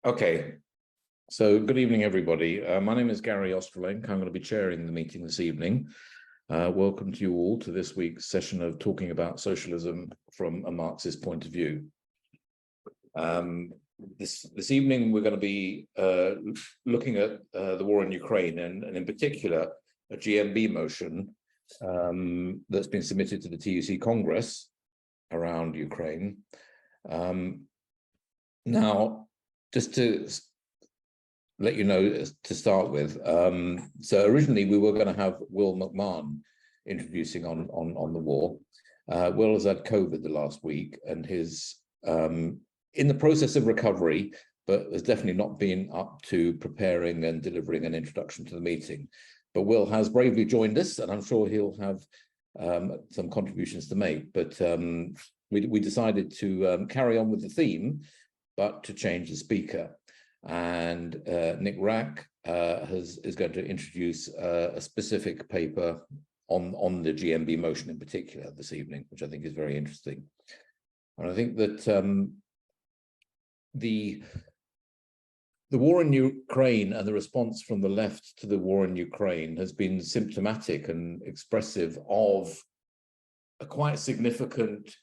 Okay, so good evening, everybody. My name is Gary Ostrolenk. I'm going to be chairing the meeting this evening. Welcome to you all to this week's session of talking about socialism from a Marxist point of view. This evening, we're going to be looking at the war in Ukraine and in particular, a GMB motion that's been submitted to the TUC Congress around Ukraine. Now, just to let you know to start with, so originally we were going to have Will McMahon introducing on the war. Will has had COVID the last week and is in the process of recovery, but has definitely not been up to preparing and delivering an introduction to the meeting. But Will has bravely joined us, and I'm sure he'll have some contributions to make. But we decided to carry on with the theme, but to change the speaker. And Nick Wrack is going to introduce a specific paper on the GMB motion in particular this evening, which I think is very interesting. And I think that the war in Ukraine and the response from the left to the war in Ukraine has been symptomatic and expressive of a quite significant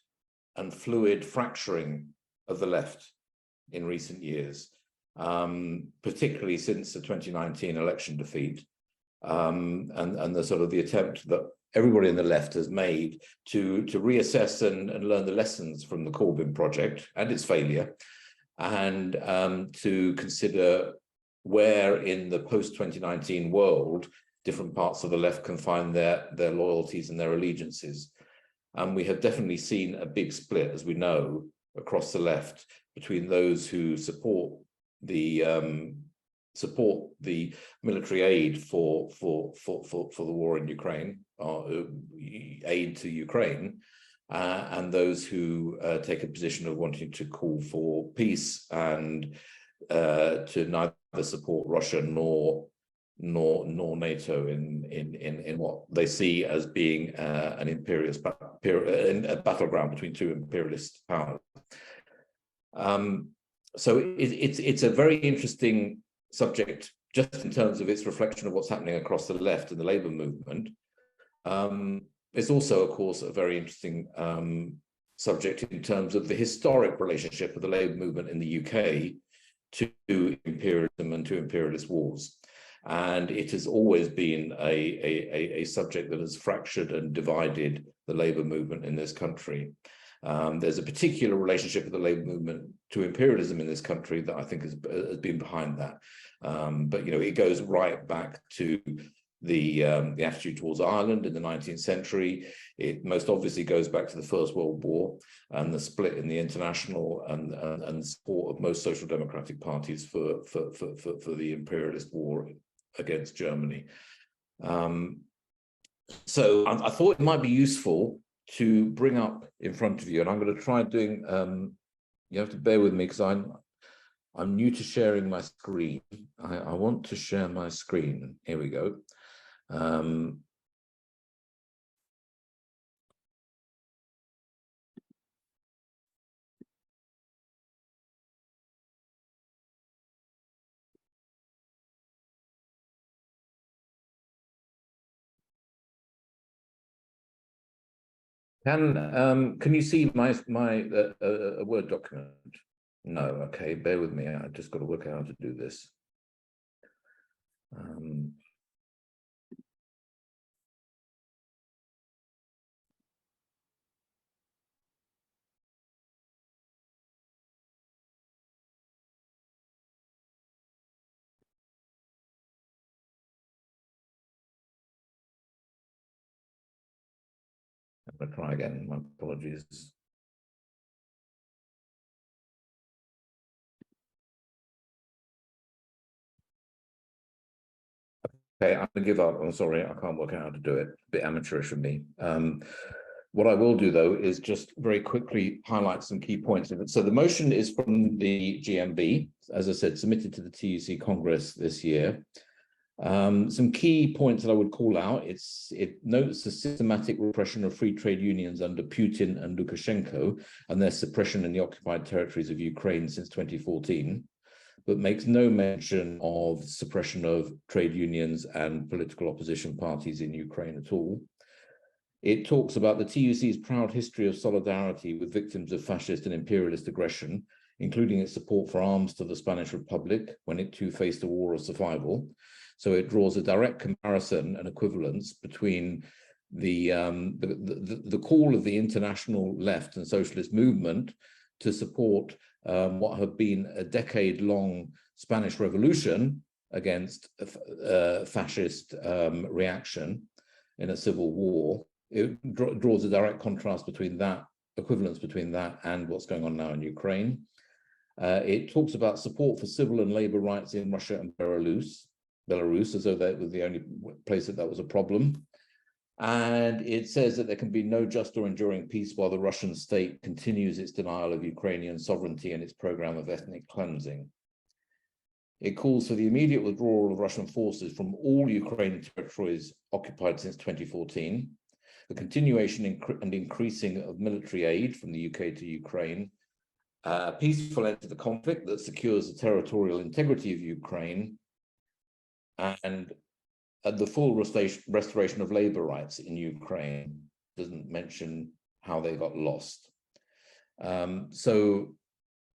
and fluid fracturing of the left in recent years, particularly since the 2019 election defeat, and the sort of the attempt that everybody in the left has made to reassess and learn the lessons from the Corbyn project and its failure, and to consider where in the post-2019 world different parts of the left can find their loyalties and their allegiances. And we have definitely seen a big split, as we know, across the left between those who support the military aid for the war in Ukraine, or aid to Ukraine, and those who take a position of wanting to call for peace and to neither support Russia nor NATO in what they see as being an imperialist a battleground between two imperialist powers. So it's a very interesting subject, just in terms of its reflection of what's happening across the left and the Labour movement. It's also, of course, a very interesting subject in terms of the historic relationship of the Labour movement in the UK to imperialism and to imperialist wars. And it has always been a subject that has fractured and divided the Labour movement in this country. There's a particular relationship of the Labour movement to imperialism in this country that I think has been behind that. But it goes right back to the attitude towards Ireland in the 19th century. It most obviously goes back to the First World War and the split in the international and support of most social democratic parties for the imperialist war against Germany. So I thought it might be useful to bring up in front of you, and I'm going to try doing, you have to bear with me because I'm new to sharing my screen. I want to share my screen. Here we go. Can you see my Word document? No, okay, bear with me. I just got to work out how to do this. I'm going to try again. My apologies. Okay, I'm going to give up. I'm sorry, I can't work out how to do it. A bit amateurish of me. What I will do, though, is just very quickly highlight some key points of it. So the motion is from the GMB, as I said, submitted to the TUC Congress this year. Some key points that I would call out, it notes the systematic repression of free trade unions under Putin and Lukashenko and their suppression in the occupied territories of Ukraine since 2014. but makes no mention of suppression of trade unions and political opposition parties in Ukraine at all. It talks about the TUC's proud history of solidarity with victims of fascist and imperialist aggression, including its support for arms to the Spanish Republic when it too faced a war of survival. So it draws a direct comparison and equivalence between the call of the international left and socialist movement to support what had been a decade-long Spanish Revolution against fascist reaction in a civil war. It draws a direct contrast between that, equivalence between that and what's going on now in Ukraine. It talks about support for civil and labor rights in Russia and Belarus, as though that was the only place that was a problem. And it says that there can be no just or enduring peace while the Russian state continues its denial of Ukrainian sovereignty and its program of ethnic cleansing. It calls for the immediate withdrawal of Russian forces from all Ukrainian territories occupied since 2014, the continuation and increasing of military aid from the UK to Ukraine, peaceful end to the conflict that secures the territorial integrity of Ukraine, and the full restoration of labor rights in Ukraine. Doesn't mention how they got lost. So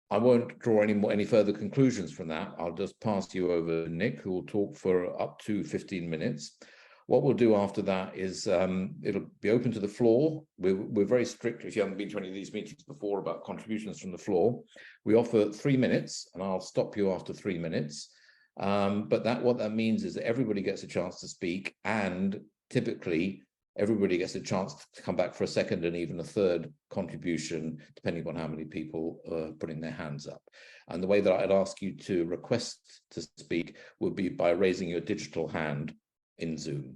I won't draw any further conclusions from that. I'll just pass you over to Nick, who will talk for up to 15 minutes. What we'll do after that is it'll be open to the floor. We're very strict, if you haven't been to any of these meetings before, about contributions from the floor. We offer 3 minutes, and I'll stop you after 3 minutes. But what that means is that everybody gets a chance to speak, and typically everybody gets a chance to come back for a second and even a third contribution, depending on how many people are putting their hands up. And the way that I'd ask you to request to speak would be by raising your digital hand in Zoom.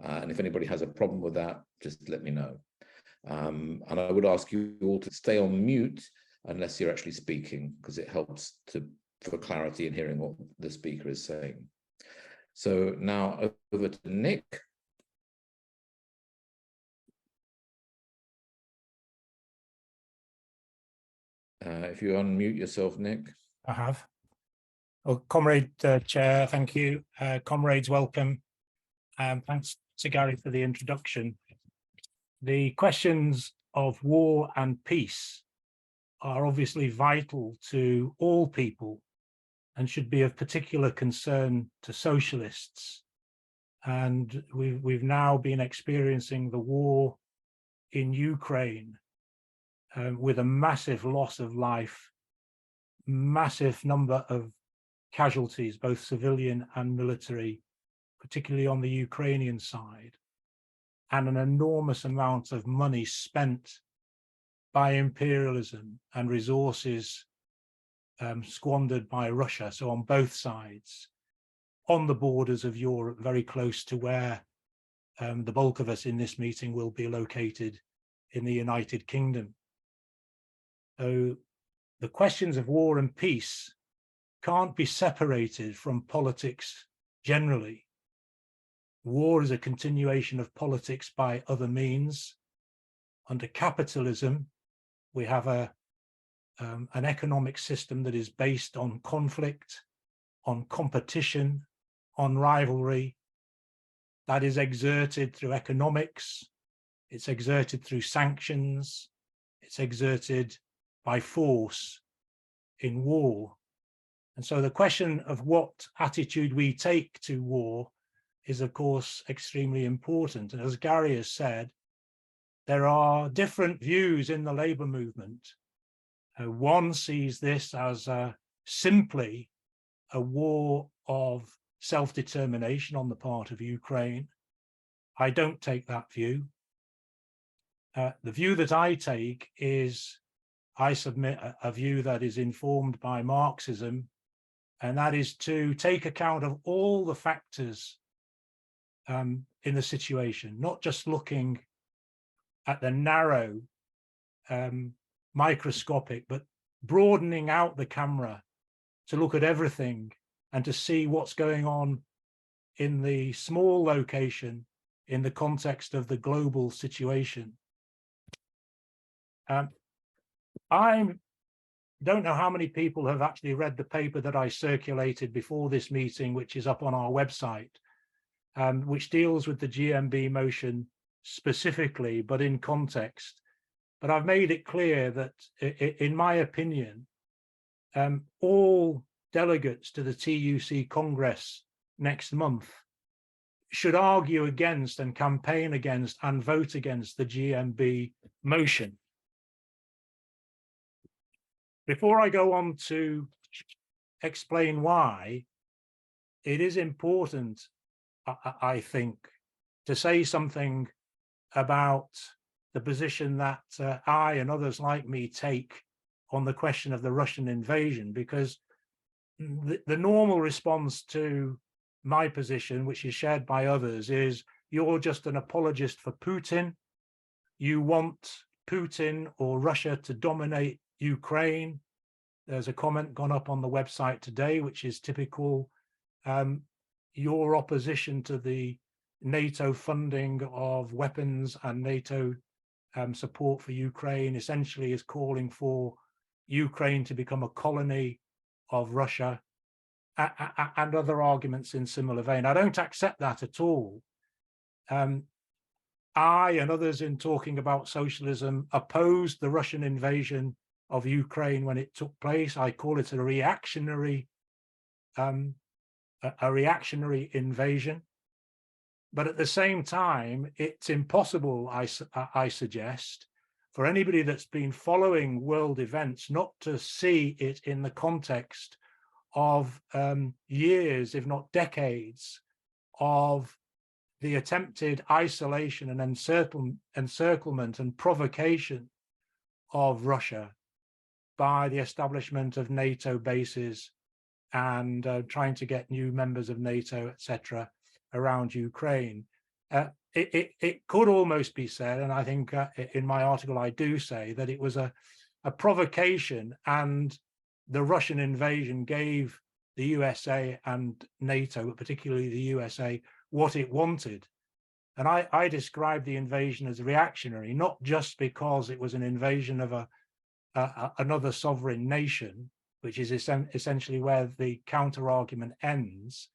And if anybody has a problem with that, just let me know. And I would ask you all to stay on mute unless you're actually speaking, because it helps for clarity in hearing what the speaker is saying. So now over to Nick. If you unmute yourself, Nick. I have. Well, Comrade Chair, thank you. Comrades, welcome. Thanks to Gary for the introduction. The questions of war and peace are obviously vital to all people and should be of particular concern to socialists. And we've now been experiencing the war in Ukraine with a massive loss of life, massive number of casualties, both civilian and military, particularly on the Ukrainian side, and an enormous amount of money spent by imperialism and resources squandered by Russia. So on both sides, on the borders of Europe, very close to where the bulk of us in this meeting will be located in the United Kingdom. So the questions of war and peace can't be separated from politics generally. War is a continuation of politics by other means. Under capitalism, we have an economic system that is based on conflict, on competition, on rivalry, that is exerted through economics, it's exerted through sanctions, it's exerted by force in war. And so the question of what attitude we take to war is, of course, extremely important. And as Gary has said, there are different views in the labor movement. One sees this as simply a war of self-determination on the part of Ukraine. I don't take that view. The view that I take is, I submit a view that is informed by Marxism, and that is to take account of all the factors in the situation, not just looking at the narrow, microscopic, but broadening out the camera to look at everything and to see what's going on in the small location in the context of the global situation. I'm don't know how many people have actually read the paper that I circulated before this meeting, which is up on our website, which deals with the GMB motion specifically, but in context. But I've made it clear that, in my opinion, all delegates to the TUC Congress next month should argue against and campaign against and vote against the GMB motion. Before I go on to explain why, it is important, I think, to say something about the position that I and others like me take on the question of the Russian invasion, because the normal response to my position, which is shared by others, is you're just an apologist for Putin. You want Putin or Russia to dominate Ukraine. There's a comment gone up on the website today, which is typical. Your opposition to the NATO funding of weapons and NATO support for Ukraine essentially is calling for Ukraine to become a colony of Russia, and other arguments in similar vein. I don't accept that at all. I and others in talking about socialism opposed the Russian invasion of Ukraine when it took place. I call it a reactionary invasion. But at the same time, it's impossible, I suggest, for anybody that's been following world events not to see it in the context of years, if not decades, of the attempted isolation and encirclement and provocation of Russia by the establishment of NATO bases and trying to get new members of NATO, etc., around Ukraine. It could almost be said, and I think in my article I do say, that it was a provocation, and the Russian invasion gave the USA and NATO, but particularly the USA, what it wanted. And I describe the invasion as reactionary, not just because it was an invasion of another sovereign nation, which is essentially where the counter argument ends,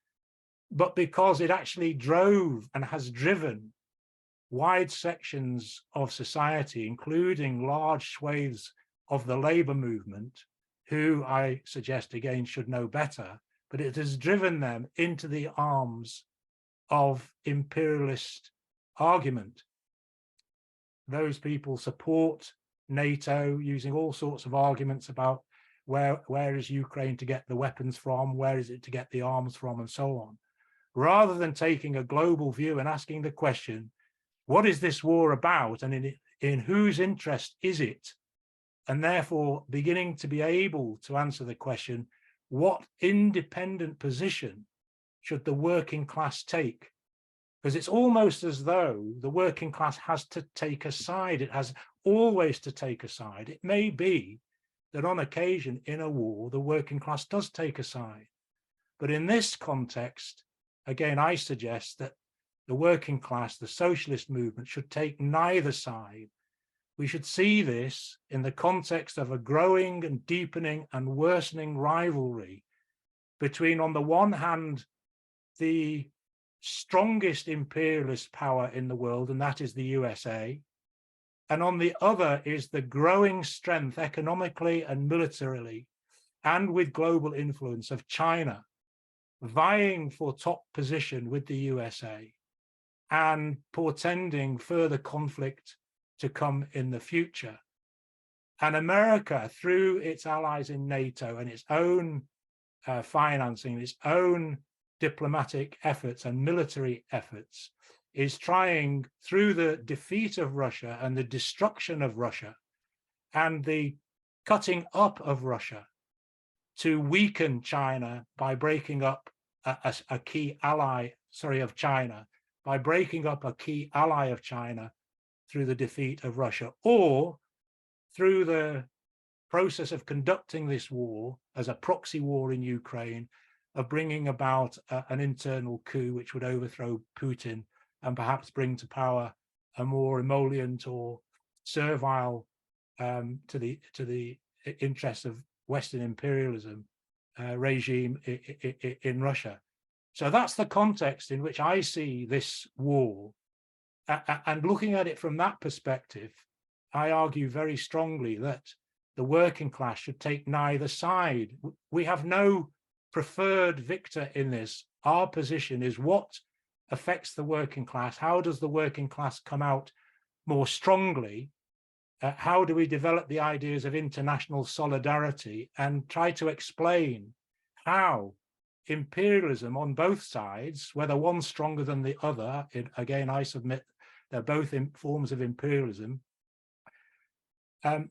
but because it actually drove and has driven wide sections of society, including large swathes of the labor movement, who I suggest again should know better, but it has driven them into the arms of imperialist argument. Those people support NATO using all sorts of arguments about where is Ukraine to get the weapons from, where is it to get the arms from, and so on, rather than taking a global view and asking the question, what is this war about, and in whose interest is it? And therefore beginning to be able to answer the question, what independent position should the working class take? Because it's almost as though the working class has to take a side. It has always to take a side. It may be that on occasion in a war, the working class does take a side. But in this context, again, I suggest that the working class, the socialist movement, should take neither side. We should see this in the context of a growing and deepening and worsening rivalry between, on the one hand, the strongest imperialist power in the world, and that is the USA, and on the other is the growing strength economically and militarily and with global influence of China, vying for top position with the USA and portending further conflict to come in the future. And America, through its allies in NATO and its own financing, its own diplomatic efforts and military efforts, is trying, through the defeat of Russia and the destruction of Russia and the cutting up of Russia, to weaken China by breaking up a key ally, of China, by breaking up a key ally of China through the defeat of Russia, or through the process of conducting this war as a proxy war in Ukraine, of bringing about an internal coup which would overthrow Putin and perhaps bring to power a more emollient or servile to the interests of Western imperialism regime in Russia. So that's the context in which I see this war. And looking at it from that perspective, I argue very strongly that the working class should take neither side. We have no preferred victor in this. Our position is what affects the working class. How does the working class come out more strongly? How do we develop the ideas of international solidarity and try to explain how imperialism on both sides, whether one's stronger than the other, again, I submit they're both in forms of imperialism, how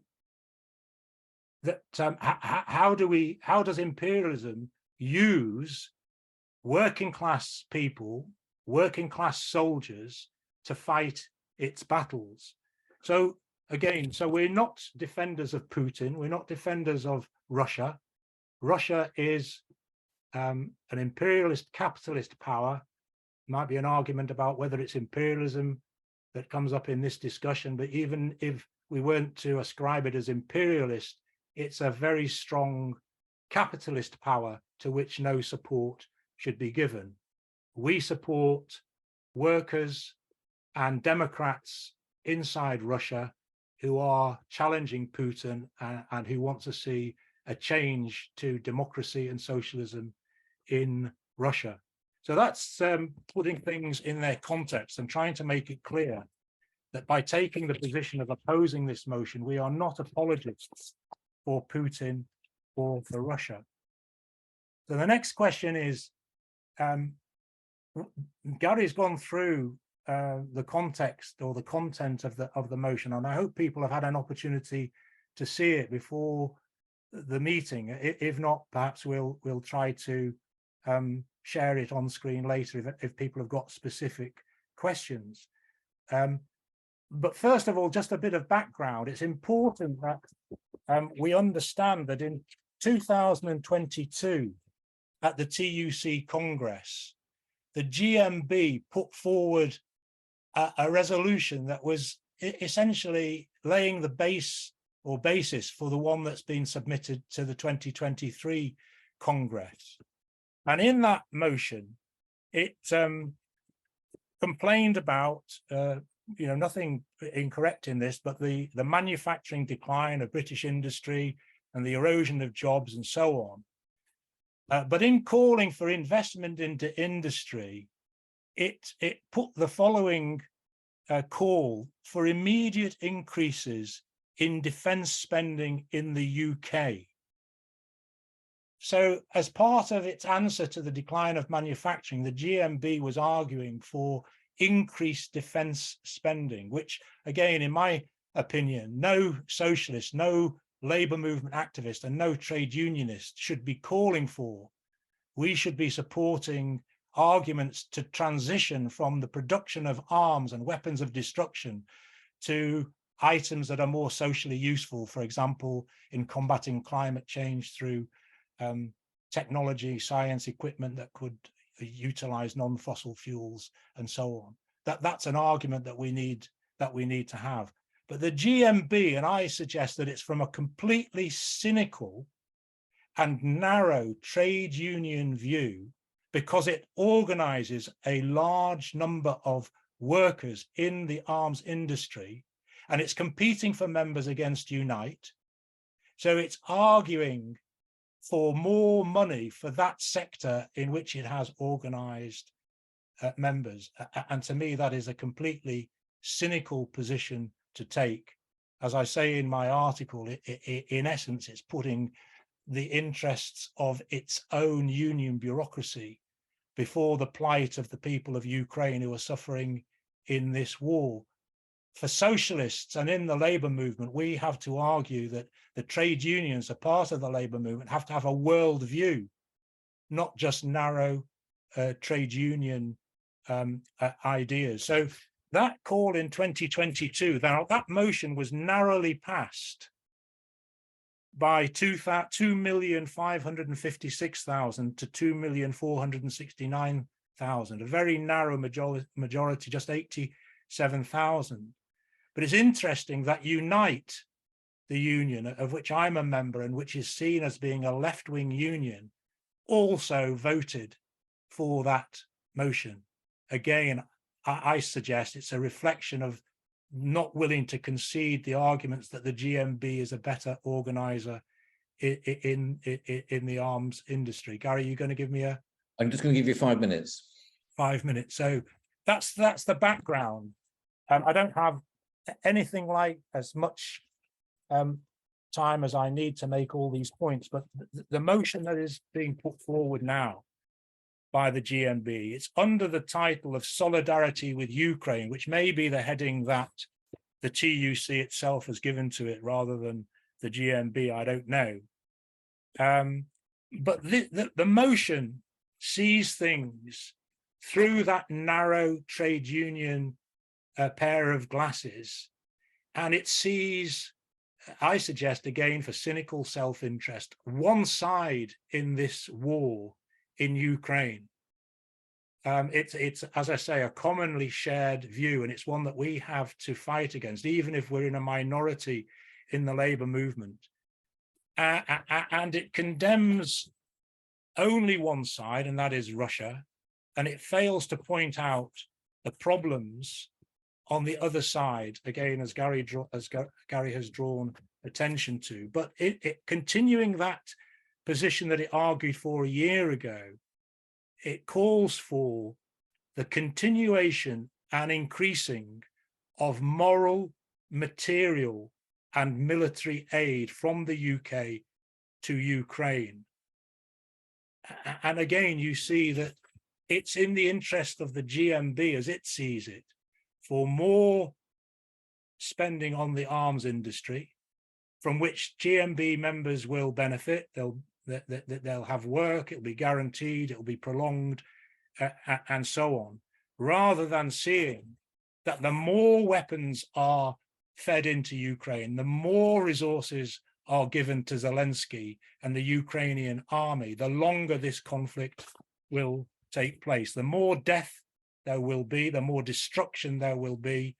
does imperialism use working class people, working class soldiers to fight its battles? So again, so we're not defenders of Putin, we're not defenders of Russia. Russia is an imperialist capitalist power. Might be an argument about whether it's imperialism that comes up in this discussion, but even if we weren't to ascribe it as imperialist, it's a very strong capitalist power to which no support should be given. We support workers and Democrats inside Russia who are challenging Putin and who want to see a change to democracy and socialism in Russia. So that's putting things in their context and trying to make it clear that by taking the position of opposing this motion, we are not apologists for Putin or for Russia. So the next question is, Gary's gone through the context or the content of the motion, and I hope people have had an opportunity to see it before the meeting. If not, perhaps we'll try to share it on screen later if people have got specific questions. But first of all, just a bit of background. It's important that we understand that in 2022 at the TUC Congress, the GMB put forward a resolution that was essentially laying the basis for the one that's been submitted to the 2023 Congress. And in that motion, it complained about, nothing incorrect in this, but the manufacturing decline of British industry and the erosion of jobs and so on. But in calling for investment into industry, it put the following call for immediate increases in defence spending in the UK. So as part of its answer to the decline of manufacturing, the GMB was arguing for increased defence spending, which again, in my opinion, no socialist, no labour movement activist and no trade unionist should be calling for. We should be supporting arguments to transition from the production of arms and weapons of destruction to items that are more socially useful, for example, in combating climate change through technology, science, equipment that could utilize non-fossil fuels and so on. That's an argument that we need to have. But the GMB, and I suggest that it's from a completely cynical and narrow trade union view, because it organizes a large number of workers in the arms industry, and it's competing for members against Unite. So it's arguing for more money for that sector in which it has organized members. And to me, that is a completely cynical position to take. As I say in my article, in essence, it's putting the interests of its own union bureaucracy before the plight of the people of Ukraine who are suffering in this war. For socialists and in the labour movement, we have to argue that the trade unions are part of the labour movement, have to have a world view, not just narrow trade union ideas. So that call in 2022, that motion was narrowly passed by 2,556,000 to 2,469,000, a very narrow majority, just 87,000. But it's interesting that Unite the union, of which I'm a member and which is seen as being a left-wing union, also voted for that motion. Again, I suggest it's a reflection of not willing to concede the arguments that the GMB is a better organizer in the arms industry. Gary, you're going to give me a... I'm just going to give you 5 minutes. 5 minutes. So that's the background. I don't have anything like as much time as I need to make all these points, but the motion that is being put forward now by the GMB, it's under the title of Solidarity with Ukraine, which may be the heading that the TUC itself has given to it rather than the GMB, I don't know. But the motion sees things through that narrow trade union pair of glasses, and it sees, I suggest again for cynical self-interest, one side in this war in Ukraine. It's, as I say, a commonly shared view, and it's one that we have to fight against, even if we're in a minority in the labor movement. And it condemns only one side, and that is Russia, and it fails to point out the problems on the other side, again, as Gary has drawn attention to. But it continuing that position that it argued for a year ago, it calls for the continuation and increasing of moral, material, and military aid from the UK to Ukraine. And again, you see that it's in the interest of the GMB, as it sees it, for more spending on the arms industry, from which GMB members will benefit. They'll have work, it'll be guaranteed, it'll be prolonged, and so on, rather than seeing that the more weapons are fed into Ukraine, the more resources are given to Zelensky and the Ukrainian army, the longer this conflict will take place. The more death there will be, the more destruction there will be,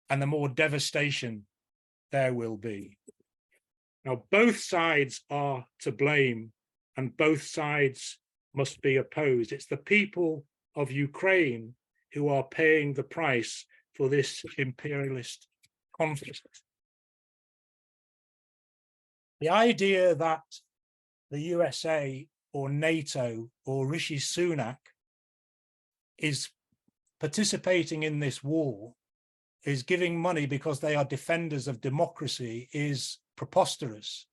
and the more devastation there will be. Now, both sides are to blame, and both sides must be opposed. It's the people of Ukraine who are paying the price for this imperialist conflict. The idea that the USA or NATO or Rishi Sunak is participating in this war, is giving money because they are defenders of democracy, is preposterous.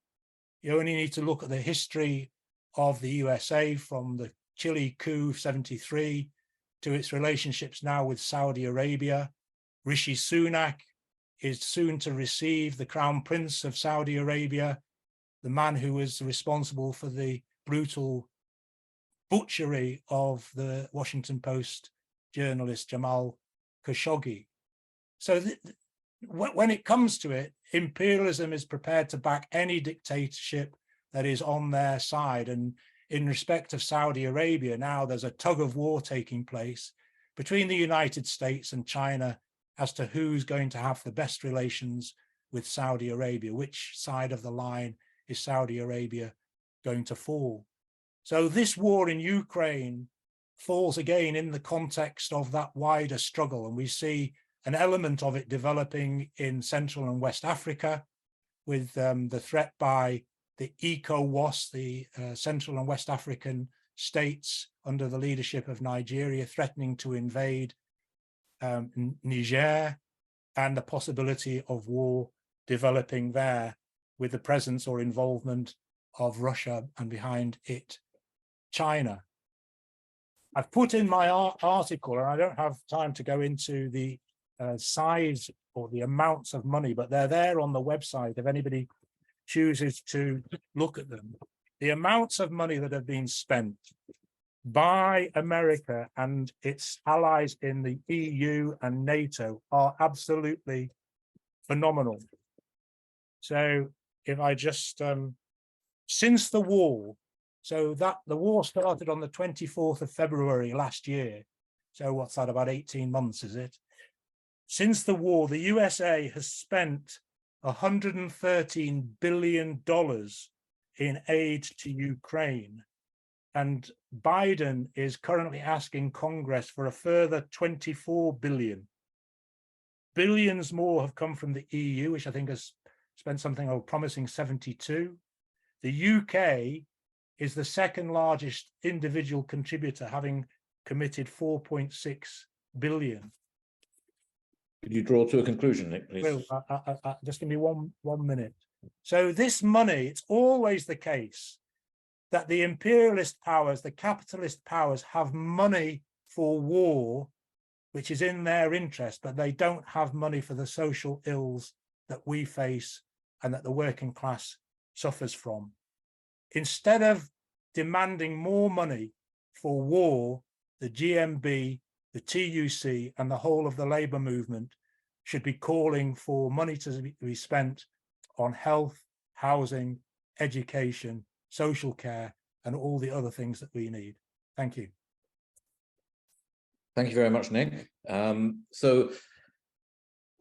You only need to look at the history of the USA from the Chile coup 73 to its relationships now with Saudi Arabia. Rishi Sunak is soon to receive the Crown Prince of Saudi Arabia, the man who was responsible for the brutal butchery of the Washington Post journalist Jamal Khashoggi. So when it comes to it, imperialism is prepared to back any dictatorship that is on their side. And in respect of Saudi Arabia, now there's a tug of war taking place between the United States and China as to who's going to have the best relations with Saudi Arabia, which side of the line is Saudi Arabia going to fall. So this war in Ukraine falls again in the context of that wider struggle, and we see an element of it developing in Central and West Africa with the threat by the ECOWAS, the Central and West African states under the leadership of Nigeria, threatening to invade Niger, and the possibility of war developing there with the presence or involvement of Russia and behind it, China. I've put in my article, and I don't have time to go into the size or the amounts of money, but they're there on the website if anybody chooses to look at them. The amounts of money that have been spent by America and its allies in the EU and NATO are absolutely phenomenal. So if I just, since the war, so that the war started on the 24th of February last year. So what's that, about 18 months, is it? Since the war, the USA has spent $113 billion in aid to Ukraine. And Biden is currently asking Congress for a further 24 billion. Billions more have come from the EU, which I think has spent something promising 72. The UK is the second largest individual contributor, having committed 4.6 billion. Could you draw to a conclusion, Nick, please? Well, just give me one minute. So this money, it's always the case that the imperialist powers, the capitalist powers, have money for war, which is in their interest, but they don't have money for the social ills that we face and that the working class suffers from. Instead of demanding more money for war, the GMB, the TUC, and the whole of the labour movement should be calling for money to be spent on health, housing, education, social care, and all the other things that we need. Thank you. Thank you very much, Nick. So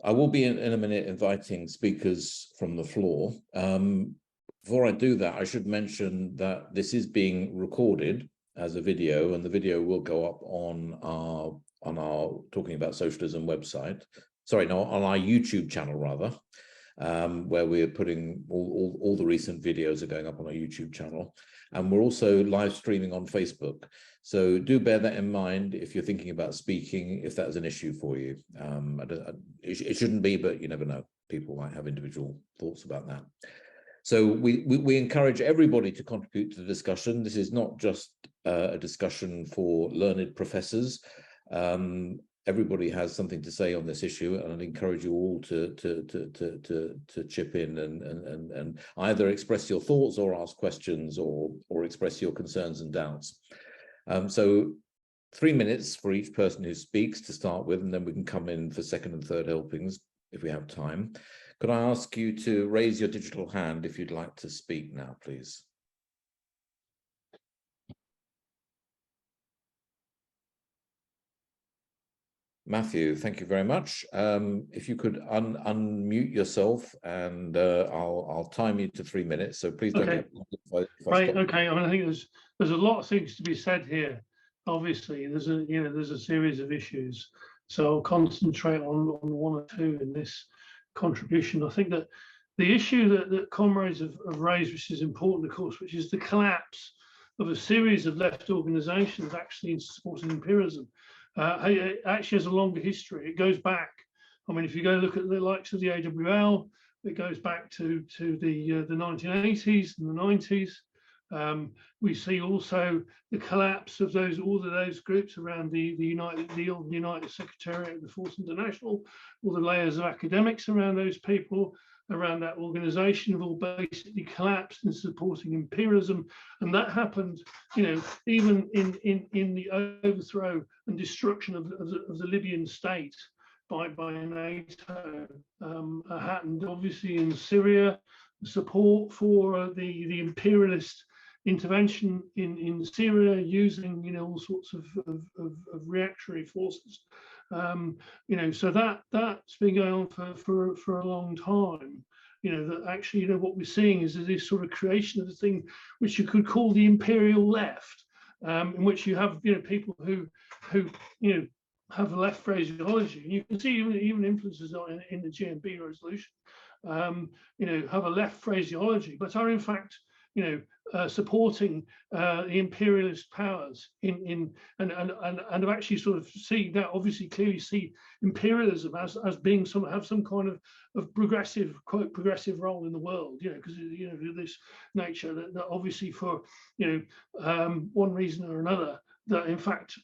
I will be in a minute inviting speakers from the floor. Before I do that, I should mention that this is being recorded as a video, and the video will go up on our Talking About Socialism website. Sorry, no, on our YouTube channel rather, where we're putting all the recent videos are going up on our YouTube channel, and we're also live streaming on Facebook. So do bear that in mind if you're thinking about speaking, if that is an issue for you. It shouldn't be, but you never know. People might have individual thoughts about that. So we encourage everybody to contribute to the discussion. This is not just a discussion for learned professors. Everybody has something to say on this issue, and I'd encourage you all to chip in and either express your thoughts or ask questions or express your concerns and doubts. So 3 minutes for each person who speaks to start with, and then we can come in for second and third helpings if we have time. Could I ask you to raise your digital hand if you'd like to speak now, please? Matthew, thank you very much. If you could unmute yourself, and I'll time you to 3 minutes. So please don't. Okay. Right. Okay. I mean, I think there's a lot of things to be said here. Obviously, there's a series of issues. So I'll concentrate on one or two in this contribution. I think that the issue that comrades have raised, which is important, of course, which is the collapse of a series of left organisations actually in supporting imperialism. It actually has a longer history. It goes back. I mean, if you go look at the likes of the AWL, it goes back to the 1980s and the 90s. We see also the collapse of all of those groups around the United Secretariat of the Fourth International. All the layers of academics around those people, around that organisation, have all basically collapsed in supporting imperialism, and that happened, even in the overthrow and destruction of the Libyan state by NATO. Happened obviously in Syria, support for the imperialist intervention in Syria, using all sorts of reactionary forces. So that's been going on for a long time. That actually, what we're seeing is this sort of creation of the thing which you could call the imperial left, in which you have people who have a left phraseology, and you can see even influences in the GMB resolution, have a left phraseology, but are in fact supporting the imperialist powers and have actually sort of clearly see imperialism as being have some kind of progressive role in the world, because this nature that obviously for one reason or another, that in fact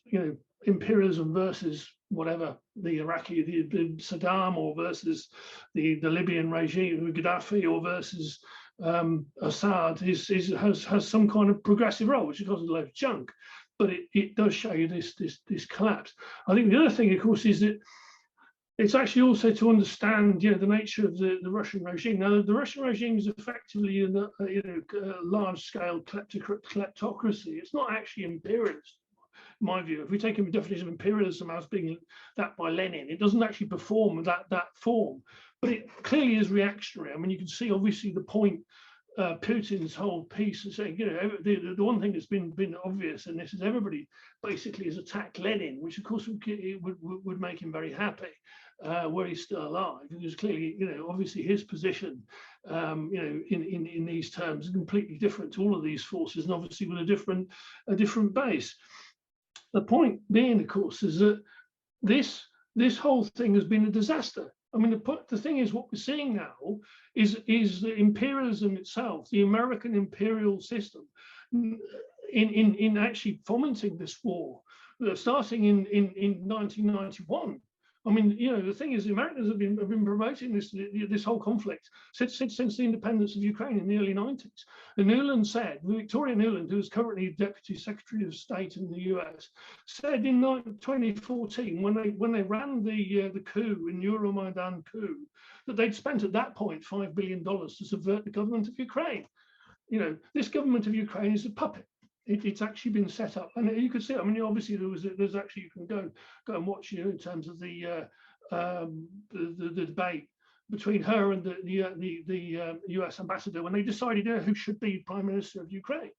imperialism versus whatever the Iraqi, the Saddam, or versus the Libyan regime, Gaddafi, or versus Assad has some kind of progressive role, which causes a load of junk, but it does show you this collapse. I think the other thing, of course, is that it's actually also to understand the nature of the Russian regime. Now, the Russian regime is effectively a large-scale kleptocracy. It's not actually imperialist. in my view. If we take a definition of imperialism as being that by Lenin, it doesn't actually perform that form, but it clearly is reactionary. I mean, you can see obviously the point Putin's whole piece is saying, you know, the one thing that's been obvious, and this is everybody basically has attacked Lenin, which of course would make him very happy, where he's still alive. Because clearly, you know, obviously his position, you know, in these terms is completely different to all of these forces, and obviously with a different base. The point being, of course, is that this whole thing has been a disaster. I mean, the thing is, what we're seeing now is the imperialism itself, the American imperial system, in actually fomenting this war, starting in 1991. I mean, you know, the thing is, the Americans have been promoting this whole conflict since the independence of Ukraine in the early 90s. And Nuland said, Victoria Nuland, who is currently Deputy Secretary of State in the US, said in 2014, when they ran the coup in Euromaidan coup, that they'd spent at that point $5 billion to subvert the government of Ukraine. You know, this government of Ukraine is a puppet. It's actually been set up, and you could see. I mean, obviously there's actually, you can go and watch, you know, in terms of the debate between her and the US ambassador when they decided who should be Prime Minister of Ukraine.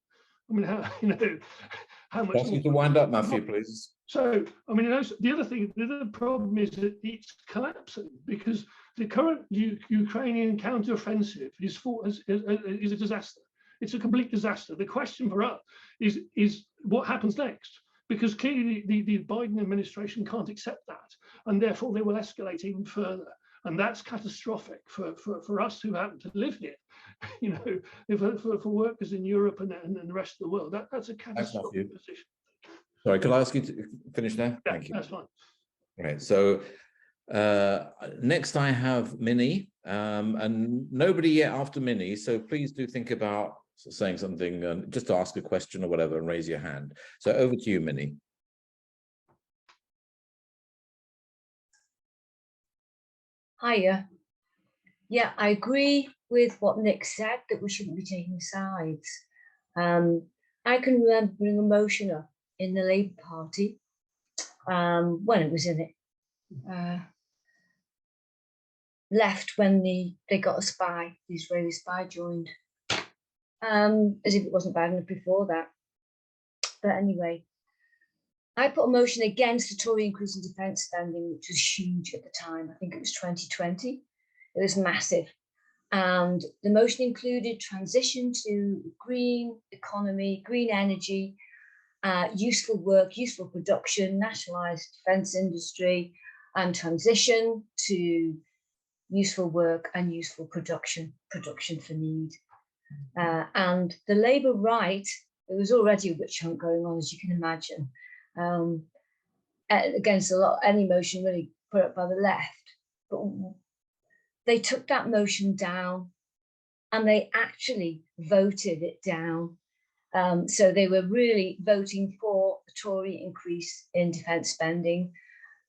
I mean, how much? Ask you to wind up, Matthew, please. So, I mean, the other problem is that it's collapsing because the current Ukrainian counteroffensive is a disaster. It's a complete disaster. The question for us is what happens next? Because clearly the Biden administration can't accept that, and therefore they will escalate even further. And that's catastrophic for us who happen to live here. You know, for workers in Europe and the rest of the world, that's a catastrophic position. Sorry, could I ask you to finish now? Yeah, thank you. That's fine. Right. So next I have Minnie, and nobody yet after Minnie. So please do think about saying something, just ask a question or whatever, and raise your hand. So over to you, Minnie. Hiya. Yeah, I agree with what Nick said, that we shouldn't be taking sides. I can remember bringing a motion up in the Labour Party when it was in it. Left when they got a spy, the Israeli spy joined. As if it wasn't bad enough before that. But anyway, I put a motion against the Tory increase in defence spending, which was huge at the time. I think it was 2020. It was massive. And the motion included transition to green economy, green energy, useful work, useful production, nationalised defence industry, and transition to useful work and useful production for need. And the Labour right, there was already a witch hunt going on, as you can imagine, against any motion really put up by the left. But they took that motion down and they actually voted it down. So they were really voting for the Tory increase in defence spending.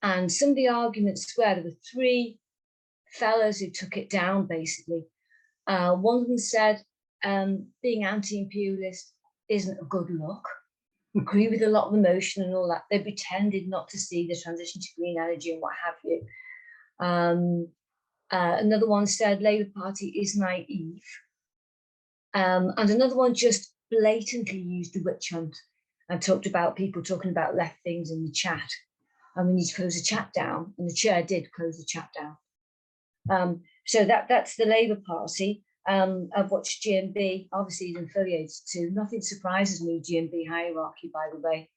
And some of the arguments were, there were three fellows who took it down, basically. One of them said, being anti-imperialist isn't a good look. Agree with a lot of the motion and all that. They pretended not to see the transition to green energy and what have you. Another one said Labour Party is naive. And another one just blatantly used the witch hunt and talked about people talking about left things in the chat. And we need to close the chat down. And the chair did close the chat down. So that's the Labour Party. I've watched GMB, obviously he's affiliated to. Nothing surprises me, GMB hierarchy, by the way.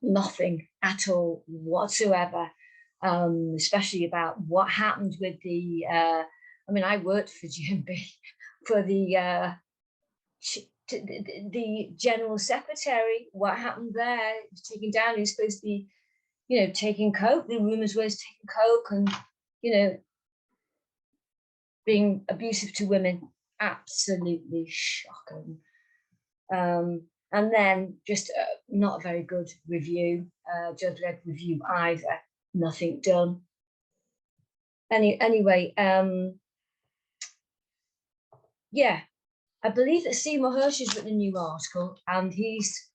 Nothing at all whatsoever, especially about what happened with the, I mean, I worked for GMB, for the General Secretary. What happened there? He was taken down. He was supposed to be, you know, taking coke. The rumours were taking coke and, you know, being abusive to women. Absolutely shocking. And then just not a very good review, judge-led review either. Nothing done. Anyway, yeah, I believe that Seymour Hersh has written a new article, and he's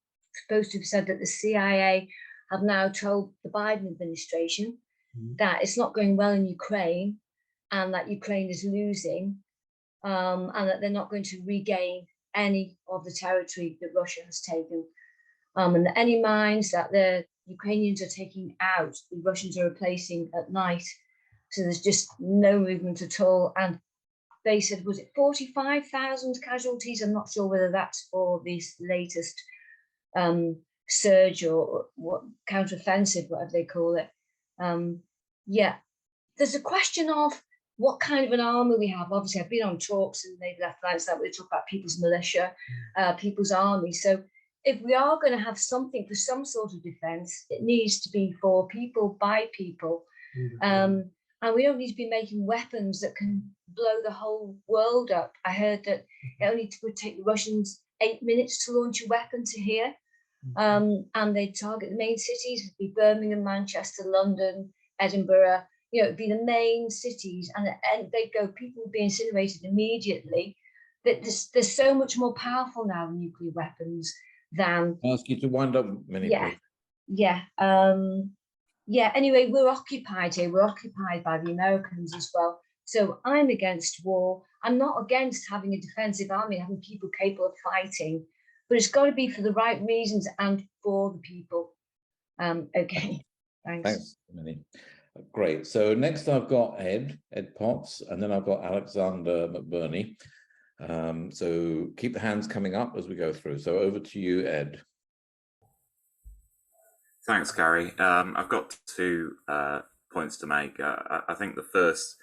supposed to have said that the CIA have now told the Biden administration that it's not going well in Ukraine and that Ukraine is losing, and that they're not going to regain any of the territory that Russia has taken. And that any mines that the Ukrainians are taking out, the Russians are replacing at night. So there's just no movement at all. And they said, was it 45,000 casualties? I'm not sure whether that's for this latest surge or what counteroffensive, whatever they call it. Yeah, there's a question of what kind of an army we have. Obviously, I've been on talks and maybe left right that we talk about people's militia, people's army. So if we are going to have something for some sort of defense, it needs to be for people, by people. And we don't need to be making weapons that can blow the whole world up. I heard that it only would take the Russians 8 minutes to launch a weapon to here. And they target the main cities, it'd be Birmingham, Manchester, London, Edinburgh. You know, it'd be the main cities, and they'd go, people would be incinerated immediately. That there's so much more powerful now, nuclear weapons, than. I'll ask you to wind up, Minnie, please. Yeah. Yeah, anyway, we're occupied here. We're occupied by the Americans as well. So I'm against war. I'm not against having a defensive army, having people capable of fighting, but it's got to be for the right reasons and for the people. Okay, thanks. Thanks, Minnie. Great. So next I've got Ed Potts, and then I've got Alexander McBurney. So keep the hands coming up as we go through. So over to you, Ed. Thanks, Gary. I've got 2 points to make. I think the first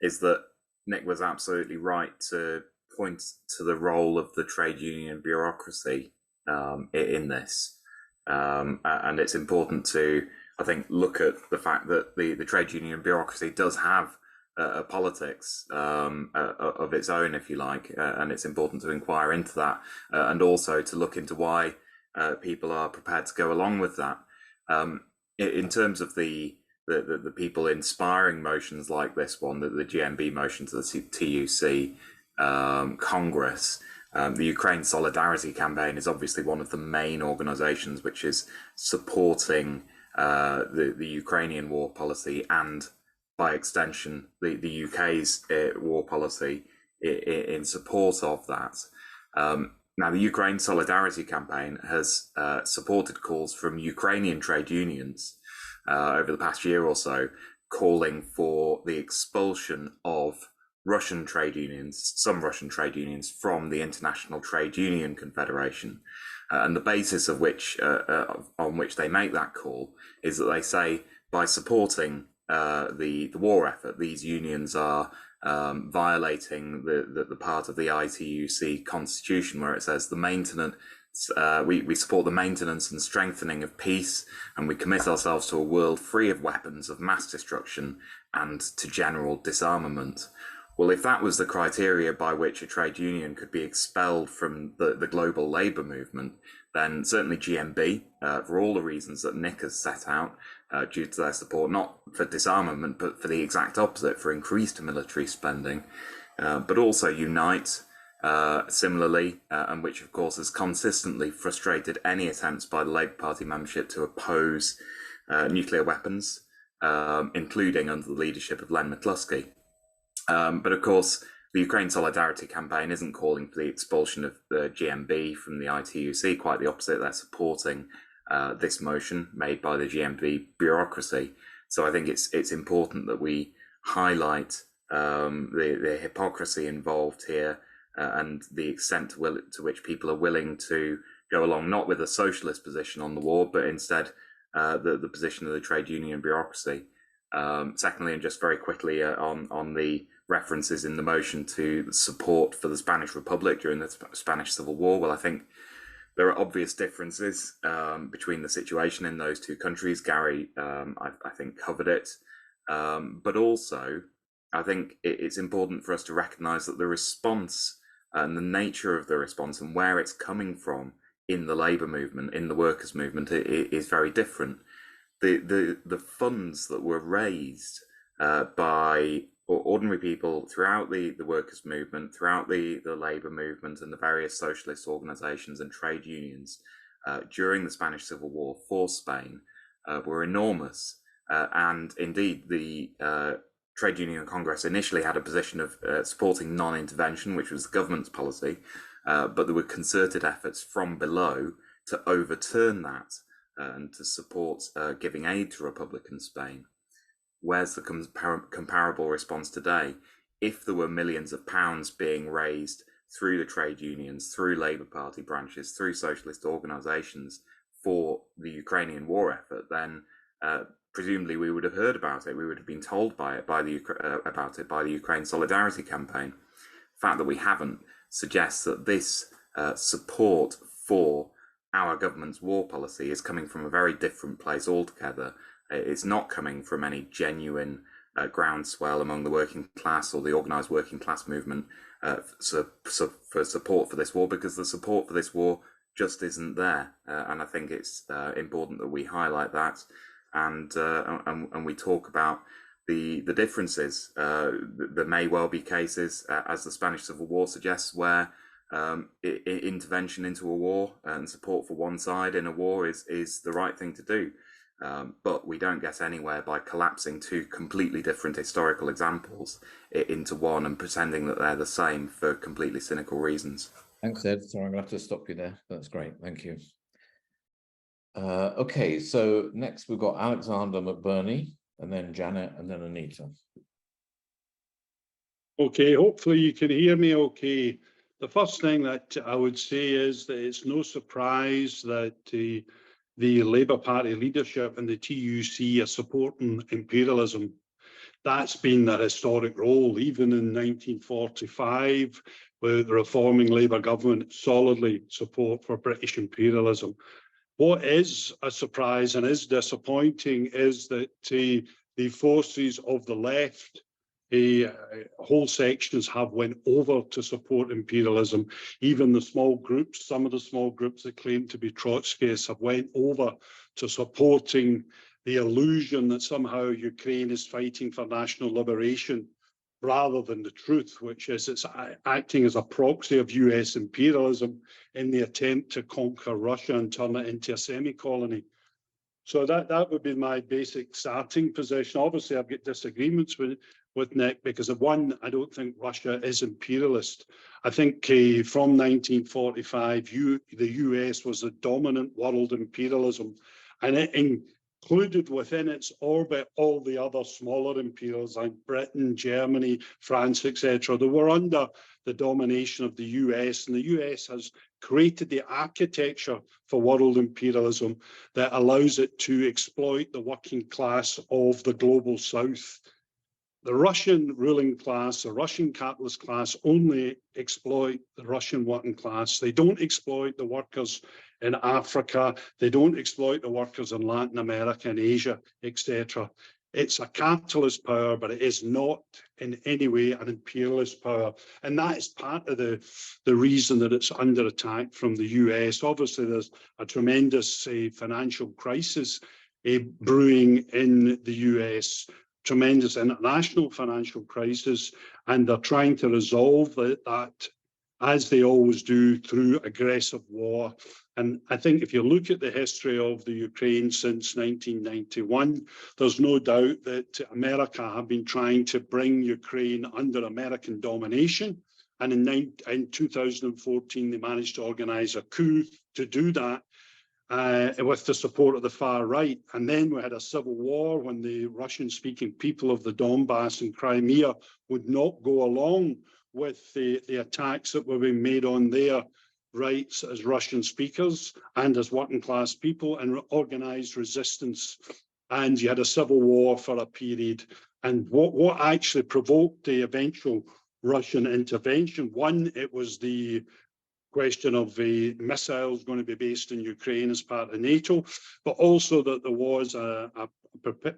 is that Nick was absolutely right to point to the role of the trade union bureaucracy in this. And it's important to, I think, look at the fact that the trade union bureaucracy does have a politics of its own, if you like, and it's important to inquire into that, and also to look into why people are prepared to go along with that. In terms of the people inspiring motions like this one, the GMB motion to the TUC Congress, the Ukraine Solidarity Campaign is obviously one of the main organizations which is supporting the Ukrainian war policy and, by extension, the UK's war policy in support of that. Now, the Ukraine Solidarity Campaign has supported calls from Ukrainian trade unions over the past year or so, calling for the expulsion of Russian trade unions, some Russian trade unions, from the International Trade Union Confederation. And the basis of which, on which they make that call, is that they say by supporting the war effort, these unions are violating the part of the ITUC constitution where it says the maintenance, we support the maintenance and strengthening of peace, and we commit ourselves to a world free of weapons of mass destruction and to general disarmament. Well, if that was the criteria by which a trade union could be expelled from the global labour movement, then certainly GMB, for all the reasons that Nick has set out, due to their support, not for disarmament, but for the exact opposite, for increased military spending, but also Unite, similarly, and which of course has consistently frustrated any attempts by the Labour Party membership to oppose nuclear weapons, including under the leadership of Len McCluskey. But of course, the Ukraine Solidarity Campaign isn't calling for the expulsion of the GMB from the ITUC, quite the opposite. They're supporting this motion made by the GMB bureaucracy. So I think it's important that we highlight the hypocrisy involved here and the extent to which people are willing to go along, not with a socialist position on the war, but instead the position of the trade union bureaucracy. Secondly, and just very quickly on the references in the motion to support for the Spanish Republic during the Spanish Civil War, well, I think there are obvious differences between the situation in those two countries. Gary, I think, covered it. But also, I think it's important for us to recognise that the response and the nature of the response and where it's coming from in the labour movement, in the workers' movement, is very different. The funds that were raised by ordinary people throughout the workers' movement, throughout the labour movement and the various socialist organisations and trade unions during the Spanish Civil War for Spain were enormous. And indeed, the Trade Union Congress initially had a position of supporting non-intervention, which was the government's policy, but there were concerted efforts from below to overturn that and to support giving aid to Republican Spain. Where's the comparable response today? If there were millions of pounds being raised through the trade unions, through Labour Party branches, through socialist organisations for the Ukrainian war effort, then presumably we would have heard about it. We would have been told about it by the Ukraine Solidarity Campaign. The fact that we haven't suggests that this support for our government's war policy is coming from a very different place altogether. It's not coming from any genuine groundswell among the working class or the organised working class movement for support for this war, because the support for this war just isn't there. And I think it's important that we highlight that and we talk about the differences. There may well be cases, as the Spanish Civil War suggests, where intervention into a war and support for one side in a war is the right thing to do. But we don't get anywhere by collapsing two completely different historical examples into one and pretending that they're the same for completely cynical reasons. Thanks, Ed. Sorry, I'm going to have to stop you there. That's great. Thank you. Okay, so next we've got Alexander McBurney, and then Janet, and then Anita. Okay, hopefully you can hear me okay. The first thing that I would say is that it's no surprise that the Labour Party leadership and the TUC are supporting imperialism. That's been their historic role, even in 1945, with the reforming Labour government solidly support for British imperialism. What is a surprise and is disappointing is that the forces of the left, whole sections have went over to support imperialism. Even the small groups, some of the small groups that claim to be Trotskyists have went over to supporting the illusion that somehow Ukraine is fighting for national liberation, rather than the truth, which is it's acting as a proxy of US imperialism in the attempt to conquer Russia and turn it into a semi-colony. So that would be my basic starting position. Obviously, I've got disagreements with Nick, because one, I don't think Russia is imperialist. I think from 1945, the US was the dominant world imperialism, and it included within its orbit all the other smaller imperials like Britain, Germany, France, etc. They were under the domination of the US, and the US has created the architecture for world imperialism that allows it to exploit the working class of the global South. The Russian ruling class, the Russian capitalist class, only exploit the Russian working class. They don't exploit the workers in Africa. They don't exploit the workers in Latin America and Asia, etc. It's a capitalist power, but it is not in any way an imperialist power. And that is part of the reason that it's under attack from the US. Obviously, there's a tremendous financial crisis brewing in the US. Tremendous international financial crisis, and they're trying to resolve that, as they always do, through aggressive war. And I think if you look at the history of the Ukraine since 1991, there's no doubt that America have been trying to bring Ukraine under American domination. And in 2014, they managed to organize a coup to do that. With the support of the far right. And then we had a civil war when the Russian-speaking people of the Donbass and Crimea would not go along with the attacks that were being made on their rights as Russian speakers and as working class people, and organized resistance. And you had a civil war for a period. And what actually provoked the eventual Russian intervention? One, it was the question of the missiles going to be based in Ukraine as part of NATO, but also that there was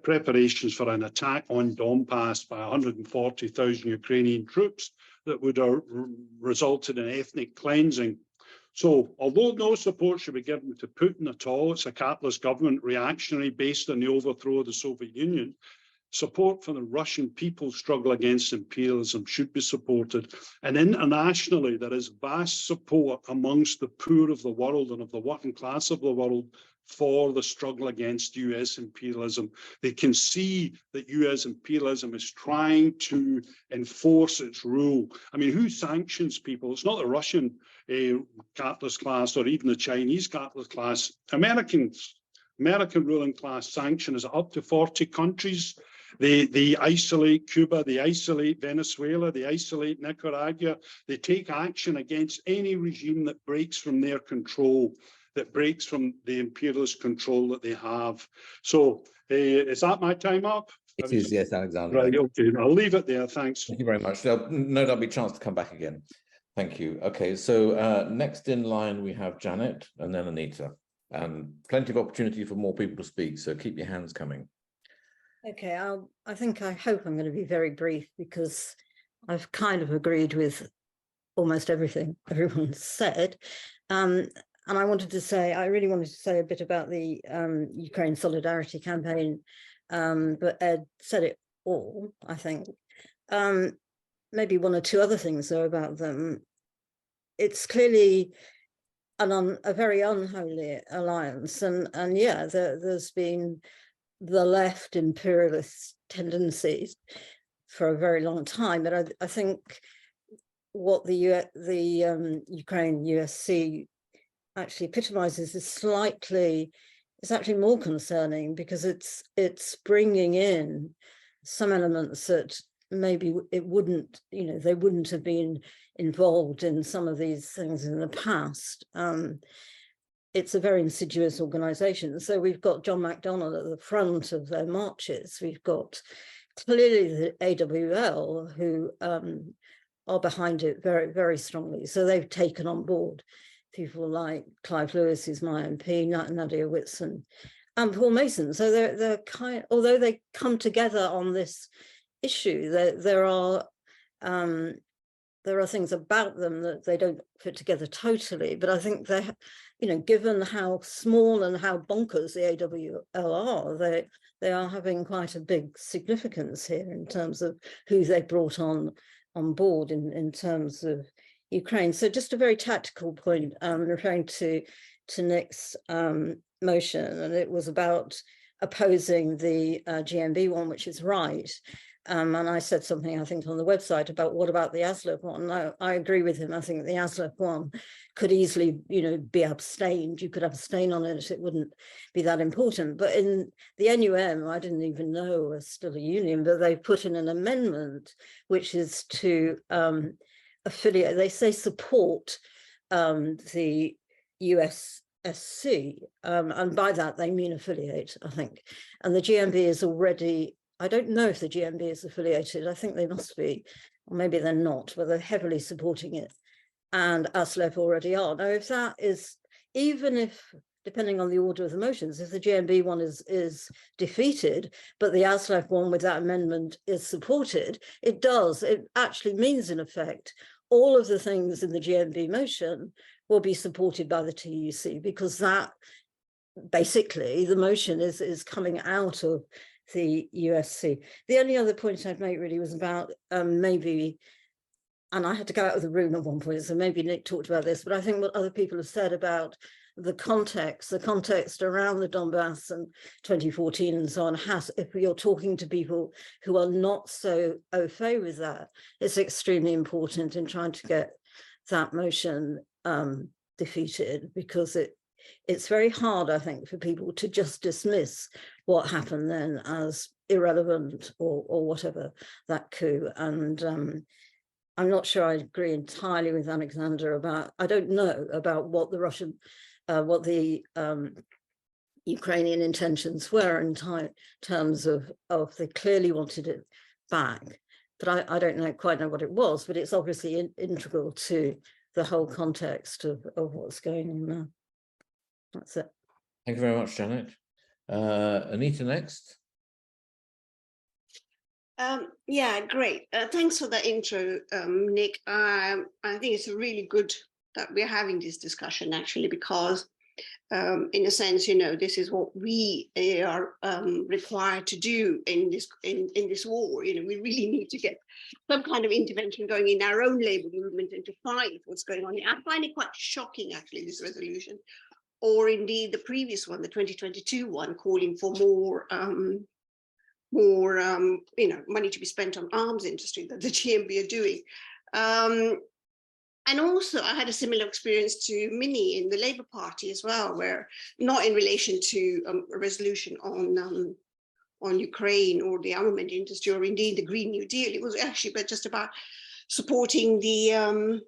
preparations for an attack on Donbass by 140,000 Ukrainian troops that would have resulted in ethnic cleansing. So although no support should be given to Putin at all, it's a capitalist government reactionary based on the overthrow of the Soviet Union. Support for the Russian people's struggle against imperialism should be supported. And internationally, there is vast support amongst the poor of the world and of the working class of the world for the struggle against US imperialism. They can see that US imperialism is trying to enforce its rule. I mean, who sanctions people? It's not the Russian capitalist class or even the Chinese capitalist class. American ruling class sanctions up to 40 countries. They isolate Cuba, they isolate Venezuela, they isolate Nicaragua. They take action against any regime that breaks from their control, that breaks from the imperialist control that they have. So is that my time up? It is, yes, Alexander. Right, okay, I'll leave it there, thanks. Thank you very much. There'll no doubt be a chance to come back again. Thank you. Okay, so next in line we have Janet and then Anita. And plenty of opportunity for more people to speak, so keep your hands coming. Okay, I hope I'm going to be very brief, because I've kind of agreed with almost everything everyone said. And I really wanted to say a bit about the Ukraine Solidarity Campaign, but Ed said it all, I think. Maybe one or two other things though about them. It's clearly a very unholy alliance, and yeah, there's been the left imperialist tendencies for a very long time, but I think what the Ukraine USC actually epitomizes is actually more concerning, because it's bringing in some elements that maybe they wouldn't have been involved in some of these things in the past. It's a very insidious organization. So we've got John MacDonald at the front of their marches. We've got clearly the AWL, who are behind it very, very strongly. So they've taken on board people like Clive Lewis, who's my MP, Nadia Whitson, and Paul Mason. So they're although they come together on this issue, there are things about them that they don't fit together totally, but I think they, given how small and how bonkers the AWL are, they are having quite a big significance here in terms of who they brought on board in terms of Ukraine. So just a very tactical point, referring to Nick's motion, and it was about opposing the GMB one, which is right. And I said something, I think, on the website about what about the ASLEF one? No, I agree with him. I think the ASLEF one could easily, be abstained. You could abstain on it. It wouldn't be that important. But in the NUM, I didn't even know was still a union, but they put in an amendment, which is to affiliate, they say support the USSC. And by that, they mean affiliate, I think. And the GMB is already, I don't know if the GMB is affiliated. I think they must be, or maybe they're not, but they're heavily supporting it. And ASLEF already are. Now, if that is, even if, depending on the order of the motions, if the GMB one is defeated, but the ASLEF one with that amendment is supported, it actually means, in effect, all of the things in the GMB motion will be supported by the TUC, because that, basically, the motion is coming out of the USC. The only other point I'd make really was about maybe, and I had to go out of the room at one point, so maybe Nick talked about this, but I think what other people have said about the context around the Donbass and 2014 and so on if you're talking to people who are not so au fait with that, it's extremely important in trying to get that motion defeated, because it's very hard, I think, for people to just dismiss what happened then as irrelevant or whatever, that coup. And I'm not sure I agree entirely with Alexander about, I don't know about what the Russian, what the Ukrainian intentions were in terms of they clearly wanted it back, but I don't quite know what it was, but it's obviously integral to the whole context of what's going on now. That's it. Thank you very much, Janet. Anita next. Yeah, great. Thanks for the intro, Nick. I think it's really good that we're having this discussion, actually, because in a sense, this is what we are required to do in this war. We really need to get some kind of intervention going in our own labor movement and to fight what's going on here. I find it quite shocking, actually, this resolution, or indeed the previous one, the 2022 one, calling for more money to be spent on arms industry that the GMB are doing. And also, I had a similar experience to Minnie in the Labour Party as well, where not in relation to a resolution on Ukraine or the armament industry or indeed the Green New Deal. It was actually just about supporting the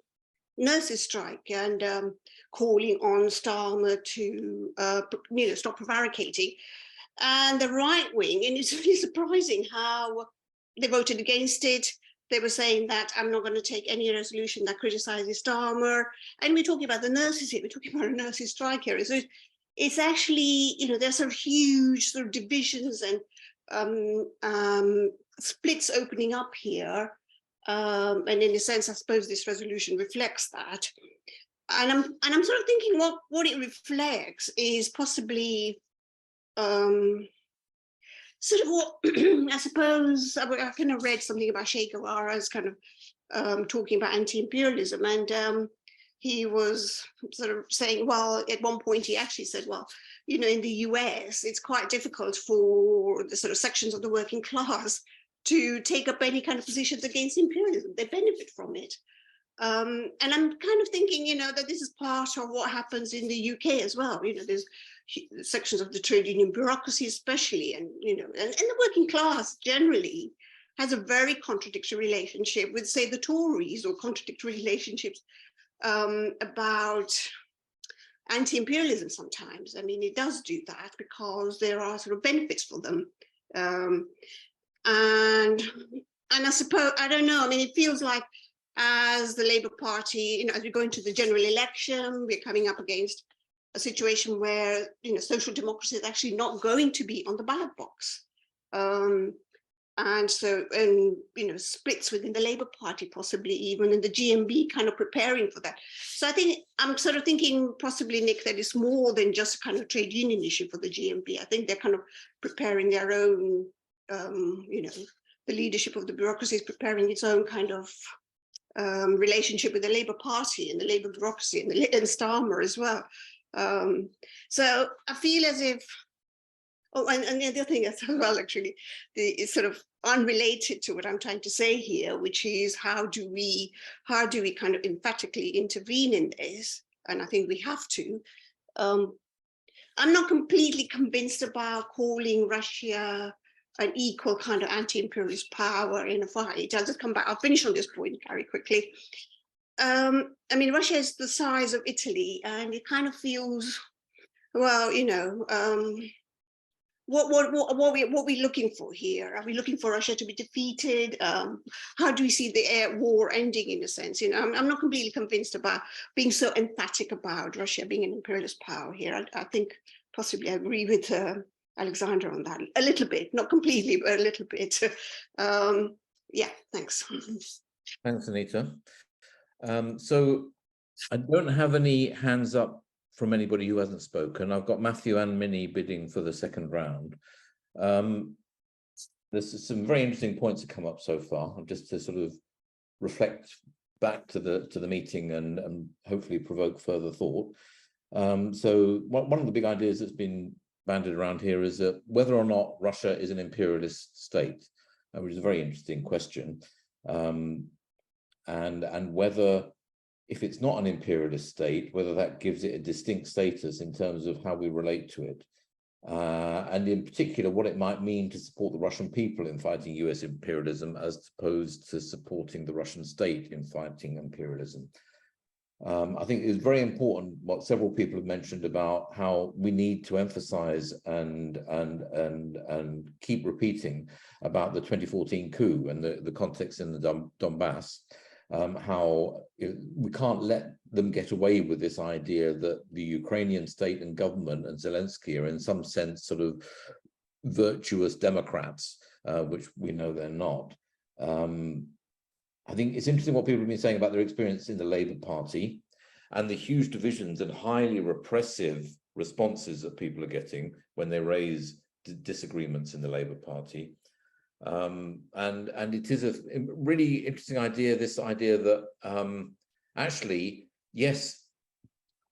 nurses' strike and calling on Starmer to stop prevaricating. And the right wing, and it's really surprising how they voted against it. They were saying that I'm not going to take any resolution that criticizes Starmer. And we're talking about the nurses here. We're talking about a nurses' strike here. So it's actually, there's some huge sort of divisions and splits opening up here. And in a sense, I suppose this resolution reflects that. And I'm sort of thinking what it reflects is possibly sort of what I suppose I kind of read something about Che Guevara's kind of talking about anti-imperialism, and he was sort of saying, well, at one point he actually said, well, in the US, it's quite difficult for the sort of sections of the working class to take up any kind of positions against imperialism. They benefit from it. And I'm kind of thinking, that this is part of what happens in the UK as well. There's sections of the trade union bureaucracy, especially, and and the working class generally has a very contradictory relationship with, say, the Tories, or contradictory relationships about anti-imperialism sometimes. I mean, it does do that because there are sort of benefits for them. And I suppose, I don't know, I mean, it feels like as the Labour Party, as we go into the general election, we're coming up against a situation where, social democracy is actually not going to be on the ballot box. And so, splits within the Labour Party, possibly even in the GMB, kind of preparing for that. So I think I'm sort of thinking possibly, Nick, that it's more than just a kind of trade union issue for the GMB. I think they're kind of preparing their own, the leadership of the bureaucracy is preparing its own kind of relationship with the Labour Party and the Labour bureaucracy and Starmer as well. So I feel as if, and the other thing as well, actually, is sort of unrelated to what I'm trying to say here, which is how do we kind of emphatically intervene in this? And I think we have to. I'm not completely convinced about calling Russia an equal kind of anti-imperialist power in a fight. I'll just come back. I'll finish on this point very quickly. I mean, Russia is the size of Italy, and it kind of feels, well, what we're looking for here? Are we looking for Russia to be defeated? How do we see the war ending, in a sense? I'm not completely convinced about being so emphatic about Russia being an imperialist power here. I think possibly I agree with Alexander on that a little bit, not completely, but a little bit. Yeah, thanks. Thanks, Anita. So I don't have any hands up from anybody who hasn't spoken. I've got Matthew and Minnie bidding for the second round. There's some very interesting points that come up so far, just to sort of reflect back to the meeting and hopefully provoke further thought. So one of the big ideas that's been bandied around here is that whether or not Russia is an imperialist state, which is a very interesting question, and whether, if it's not an imperialist state, whether that gives it a distinct status in terms of how we relate to it, and in particular what it might mean to support the Russian people in fighting US imperialism as opposed to supporting the Russian state in fighting imperialism. I think it's very important what several people have mentioned about how we need to emphasize and keep repeating about the 2014 coup and the context in the Donbass. How we can't let them get away with this idea that the Ukrainian state and government and Zelensky are in some sense sort of virtuous democrats, which we know they're not. I think it's interesting what people have been saying about their experience in the Labour Party and the huge divisions and highly repressive responses that people are getting when they raise disagreements in the Labour Party. And it is a really interesting idea, this idea that actually, yes,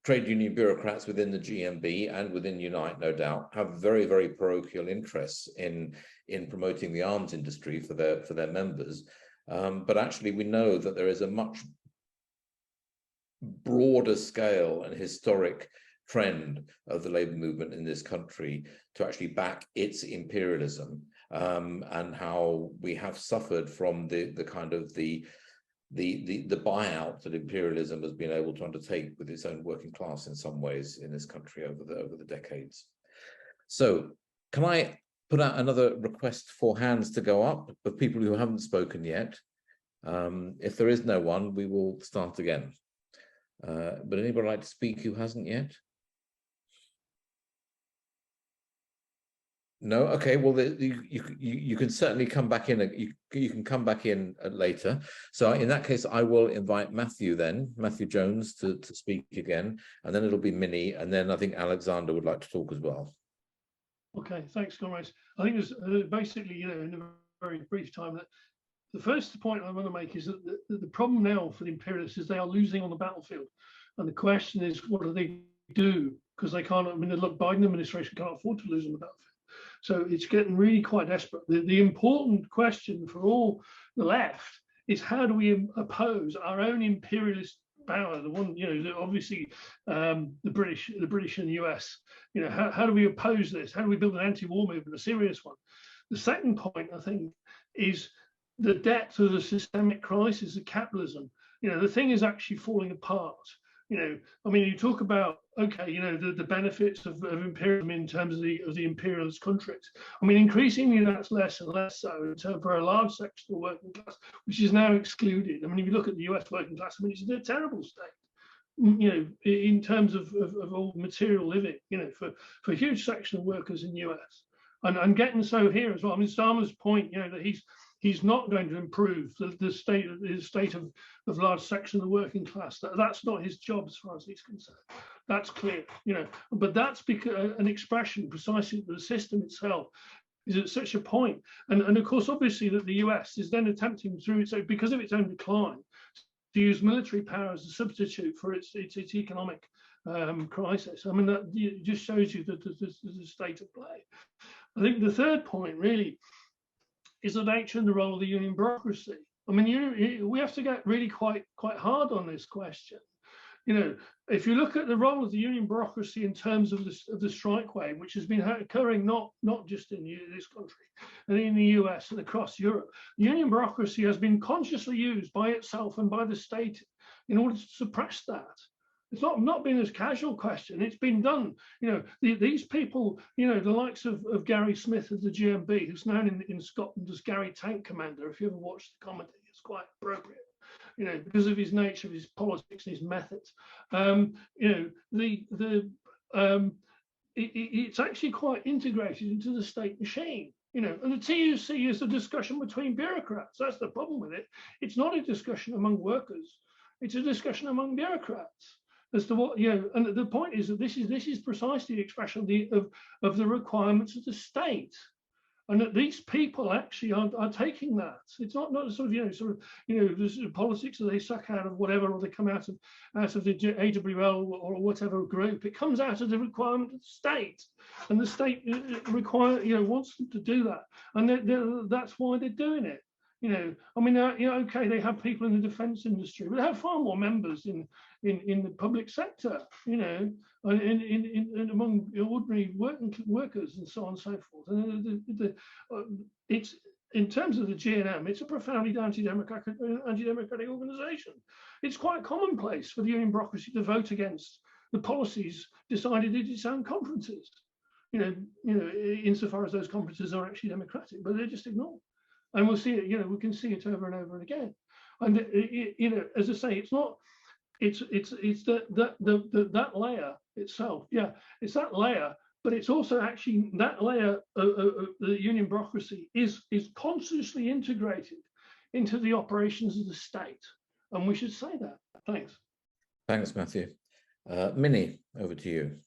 trade union bureaucrats within the GMB and within Unite, no doubt, have very, very parochial interests in promoting the arms industry for their members. But actually, we know that there is a much broader scale and historic trend of the labor movement in this country to actually back its imperialism, and how we have suffered from the kind of the buyout that imperialism has been able to undertake with its own working class in some ways in this country over the decades. So can I put out another request for hands to go up of people who haven't spoken yet? If there is no one, we will start again. But anybody like to speak who hasn't yet? No, okay. Well, you can certainly come back in. You can come back in later. So in that case, I will invite Matthew Jones to speak again, and then it'll be Minnie, and then I think Alexander would like to talk as well. Okay, thanks, comrades. I think there's basically, in a very brief time, that the first point I want to make is that the problem now for the imperialists is they are losing on the battlefield, and the question is, what do they do? Because they can't. I mean, the Biden administration can't afford to lose on the battlefield. So it's getting really quite desperate. The important question for all the left is, how do we oppose our own imperialist power? The one, obviously the British and the US. How do we oppose this? How do we build an anti-war movement, a serious one? The second point, I think, is the depth of the systemic crisis of capitalism. The thing is actually falling apart. I mean, you talk about, okay, the benefits of imperialism in terms of the imperialist countries. I mean, increasingly that's less and less so for a large section of the working class, which is now excluded. I mean, if you look at the US working class, I mean, it's in a terrible state, in terms of all material living, for a huge section of workers in the US. And getting so here as well. I mean, Starmer's point, that he's not going to improve the state of large section of the working class. That's not his job as far as he's concerned. That's clear, But that's because an expression precisely of the system itself is at such a point. And of course, obviously, that the US is then attempting because of its own decline, to use military power as a substitute for its economic crisis. I mean, that just shows you the state of play. I think the third point really is the nature and the role of the union bureaucracy. I mean, we have to get really quite hard on this question. If you look at the role of the union bureaucracy in terms of the strike wave, which has been occurring not just in this country, and in the US and across Europe, the union bureaucracy has been consciously used by itself and by the state in order to suppress that. It's not been a casual question. It's been done. These people, the likes of Gary Smith of the GMB, who's known in Scotland as Gary Tank Commander. If you ever watched the comedy, it's quite appropriate. Because of his nature, of his politics, and his methods. It's actually quite integrated into the state machine. And the TUC is a discussion between bureaucrats. That's the problem with it. It's not a discussion among workers. It's a discussion among bureaucrats as to what, and the point is that this is precisely the expression of the requirements of the state, and that these people actually are taking that. It's not the politics that they suck out of whatever, or they come out of the AWL or whatever group. It comes out of the requirement of the state, and the state wants them to do that, and that's why they're doing it. I mean, okay, they have people in the defence industry, but they have far more members in the public sector, and among ordinary workers and so on and so forth. And it's, in terms of the GNM, it's a profoundly anti-democratic organisation. It's quite commonplace for the union bureaucracy to vote against the policies decided at its own conferences. Insofar as those conferences are actually democratic, but they're just ignored. And we'll see it, we can see it over and over and again. And as I say, it's not, it's that layer itself. Yeah, it's that layer, but it's also actually that layer of the union bureaucracy is consciously integrated into the operations of the state. And we should say that. Thanks. Thanks, Matthew. Minnie, over to you.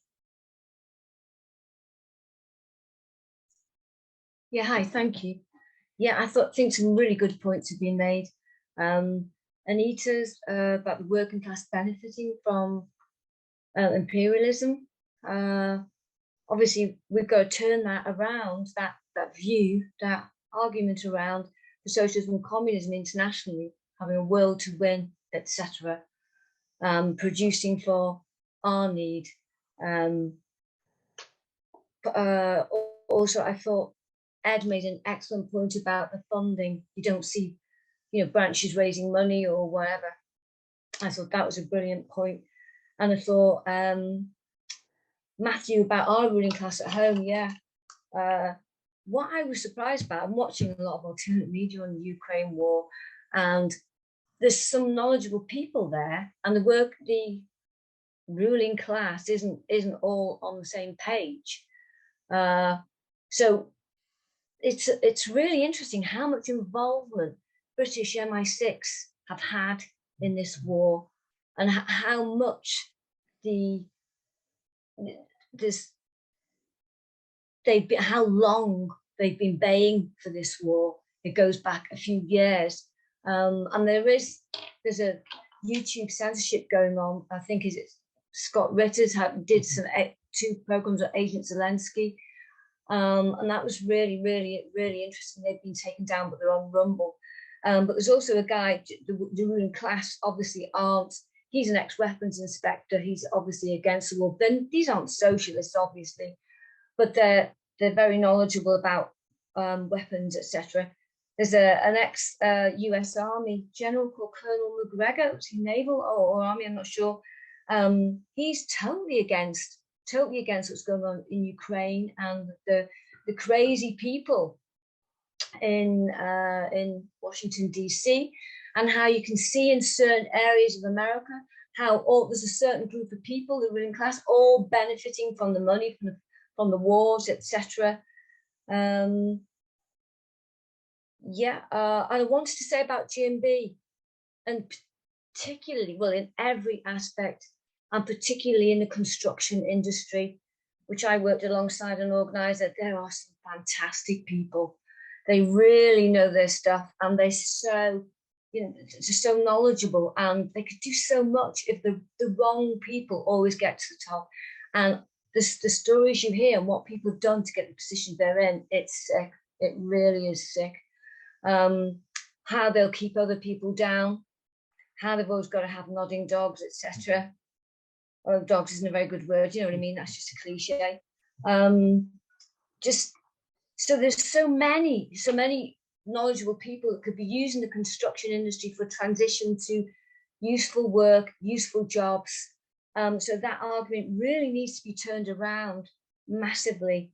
Yeah, hi, thank you. Yeah, think some really good points have been made. Anita's about the working class benefiting from imperialism. Obviously, we've got to turn that around, that view, that argument around for socialism and communism internationally, having a world to win, etc., producing for our need. Also, I thought Ed made an excellent point about the funding. You don't see, branches raising money or whatever. I thought that was a brilliant point. And I thought, Matthew, about our ruling class at home, yeah. What I was surprised about, I'm watching a lot of alternate media on the Ukraine war, and there's some knowledgeable people there, and the ruling class isn't all on the same page. So it's really interesting how much involvement British MI6 have had in this war, and how much how long they've been baying for this war. It goes back a few years, and there's a YouTube censorship going on. I think Scott Ritters did some 2 programs on Agent Zelensky, and that was really, really, really interesting. They've been taken down, but they're on Rumble. But there's also a guy, the ruling class obviously aren't. He's an ex-weapons inspector. He's obviously against the war. Then these aren't socialists, obviously, but they're very knowledgeable about weapons, etc. There's an ex-US Army general called Colonel McGregor. Was he naval or Army? I'm not sure. He's totally against what's going on in Ukraine and the crazy people in Washington DC, and how you can see in certain areas of America how there's a certain group of people, the ruling class, all benefiting from the money from the wars, etc. And I wanted to say about GMB, and particularly, well, in every aspect, and particularly in the construction industry, which I worked alongside and organised, that there are some fantastic people. They really know their stuff, and they're so, just so knowledgeable, and they could do so much if the wrong people always get to the top. And the stories you hear and what people have done to get the position they're in, it's sick. It really is sick. How they'll keep other people down, how they've always got to have nodding dogs, etc. Or dogs isn't a very good word, you know what I mean? That's just a cliche. Just so there's so many knowledgeable people that could be using the construction industry for transition to useful work, useful jobs. So that argument really needs to be turned around massively.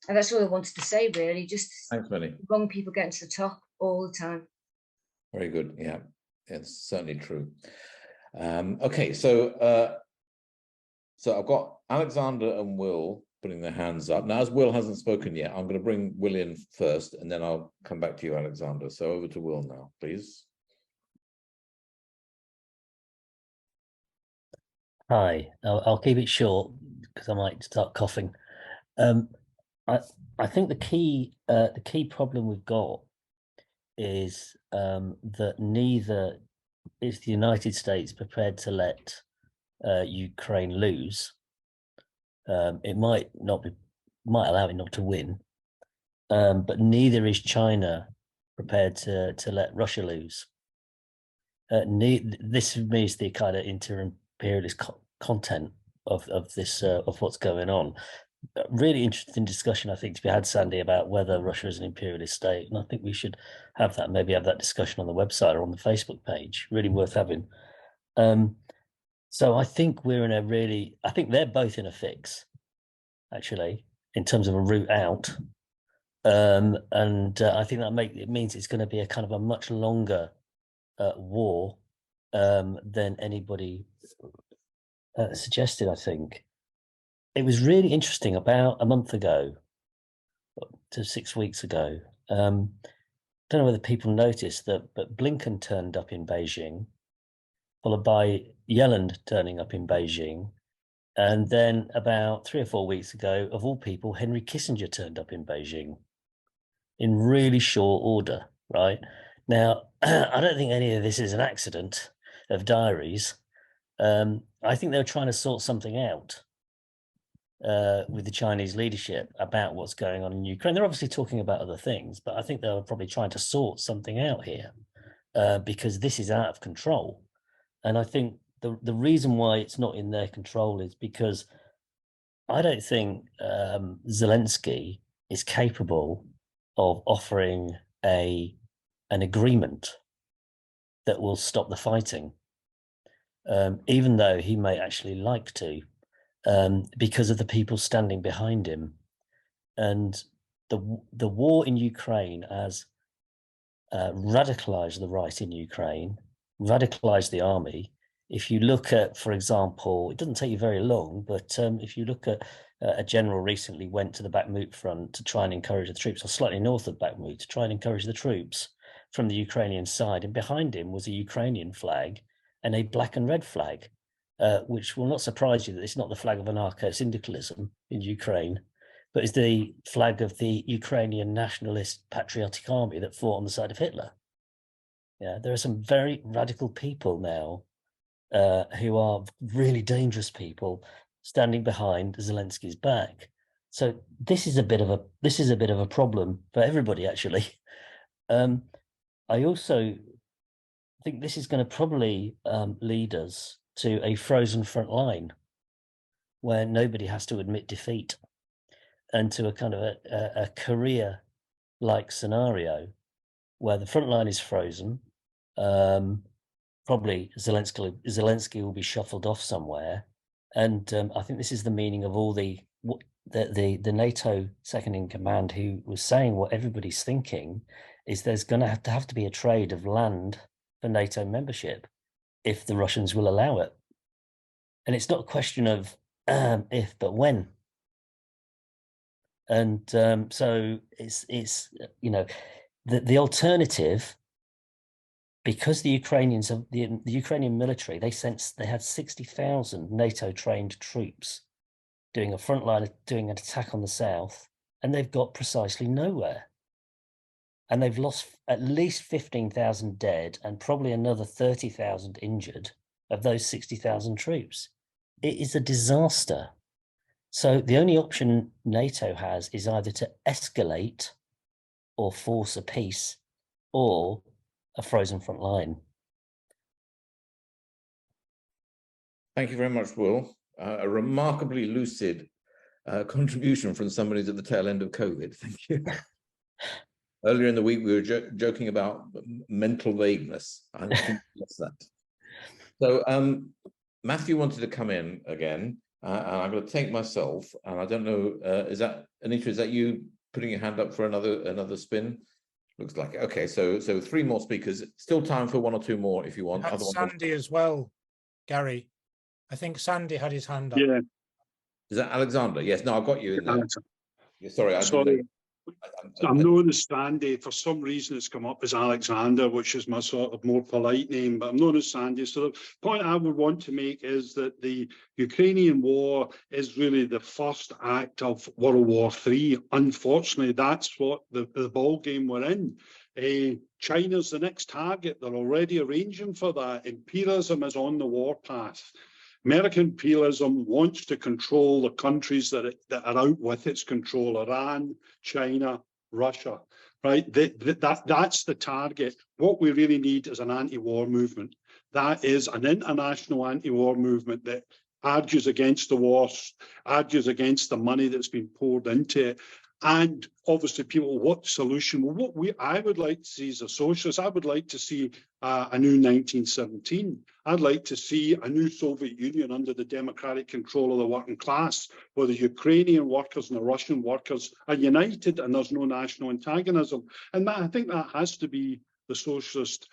And that's all I wanted to say, really. Just thanks, Millie. Wrong people getting to the top all the time. Very good. Yeah, it's certainly true. Okay, so I've got Alexander and Will putting their hands up. Now, as Will hasn't spoken yet, I'm going to bring Will in first, and then I'll come back to you, Alexander. So over to Will now, please. Hi, I'll keep it short because I might start coughing. I think the key problem we've got is that neither is the United States prepared to let Ukraine lose. It might allow it not to win, but neither is China prepared to let Russia lose. This for me is the kind of inter-imperialist content of this of what's going on. Really interesting discussion, I think, to be had, Sandy, about whether Russia is an imperialist state, and I think we should have that discussion on the website or on the Facebook page. Really worth having. So I think we're in I think they're both in a fix, actually, in terms of a route out. And I think it means it's going to be a kind of a much longer war than anybody suggested, I think. It was really interesting about a month ago to 6 weeks ago. Don't know whether people noticed that, but Blinken turned up in Beijing, followed by Yellen turning up in Beijing. And then about 3 or 4 weeks ago, of all people, Henry Kissinger turned up in Beijing. in really short order, right? Now, I don't think any of this is an accident of diaries. I think they're trying to sort something out with the Chinese leadership about what's going on in Ukraine. They're obviously talking about other things, but I think they're probably trying to sort something out here because this is out of control. And I think the reason why it's not in their control is because I don't think Zelensky is capable of offering an agreement that will stop the fighting, even though he may actually like to, because of the people standing behind him. And the war in Ukraine has radicalized the right in Ukraine, radicalized the army. If you look at, for example, it doesn't take you very long, but if you look at a general recently went to the Bakhmut front to try and encourage the troops, or slightly north of Bakhmut, to try and encourage the troops from the Ukrainian side, and behind him was a Ukrainian flag and a black and red flag, which will not surprise you that it's not the flag of anarcho-syndicalism in Ukraine, but is the flag of the Ukrainian nationalist patriotic army that fought on the side of Hitler. Yeah, there are some very radical people now who are really dangerous people standing behind Zelensky's back. So this is a bit of a problem for everybody, actually. I also think this is going to probably lead us to a frozen front line where nobody has to admit defeat, and to a kind of a Korea-like scenario where the front line is frozen. Probably Zelensky will be shuffled off somewhere, and I think this is the meaning of all the NATO second in command who was saying what everybody's thinking is there's going to have to be a trade of land for NATO membership if the Russians will allow it, and it's not a question of if but when. And so it's the alternative, because the Ukrainians have the Ukrainian military, they had 60,000 NATO trained troops doing a front line, doing an attack on the south, and they've got precisely nowhere. And they've lost at least 15,000 dead and probably another 30,000 injured of those 60,000 troops. It is a disaster. So the only option NATO has is either to escalate or force a peace or a frozen front line. Thank you very much, Will. A remarkably lucid contribution from somebody who's at the tail end of COVID. Thank you. Earlier in the week, we were joking about mental vagueness. I think that's that. So Matthew wanted to come in again. And I'm going to take myself, and I don't know, is that, Anita, is that you putting your hand up for another spin? Looks like it. Okay, so 3 more speakers. Still time for 1 or 2 more if you want. Sandy as well, Gary. I think Sandy had his hand up. Yeah. Is that Alexander? Yes, no, I've got you in there. Yeah, sorry, Sorry. I'm known as Sandy. For some reason, it's come up as Alexander, which is my sort of more polite name, but I'm known as Sandy. So the point I would want to make is that the Ukrainian war is really the first act of World War III. Unfortunately, that's what the ball game we're in. China's the next target. They're already arranging for that. Imperialism is on the warpath. American imperialism wants to control the countries that are out with its control: Iran, China, Russia, right? That's the target. What we really need is an anti-war movement. That is an international anti-war movement that argues against the wars, argues against the money that's been poured into it. And obviously, people, what solution? Well, I would like to see as a socialist, I would like to see a new 1917. I'd like to see a new Soviet Union under the democratic control of the working class, where the Ukrainian workers and the Russian workers are united and there's no national antagonism. And I think that has to be the socialist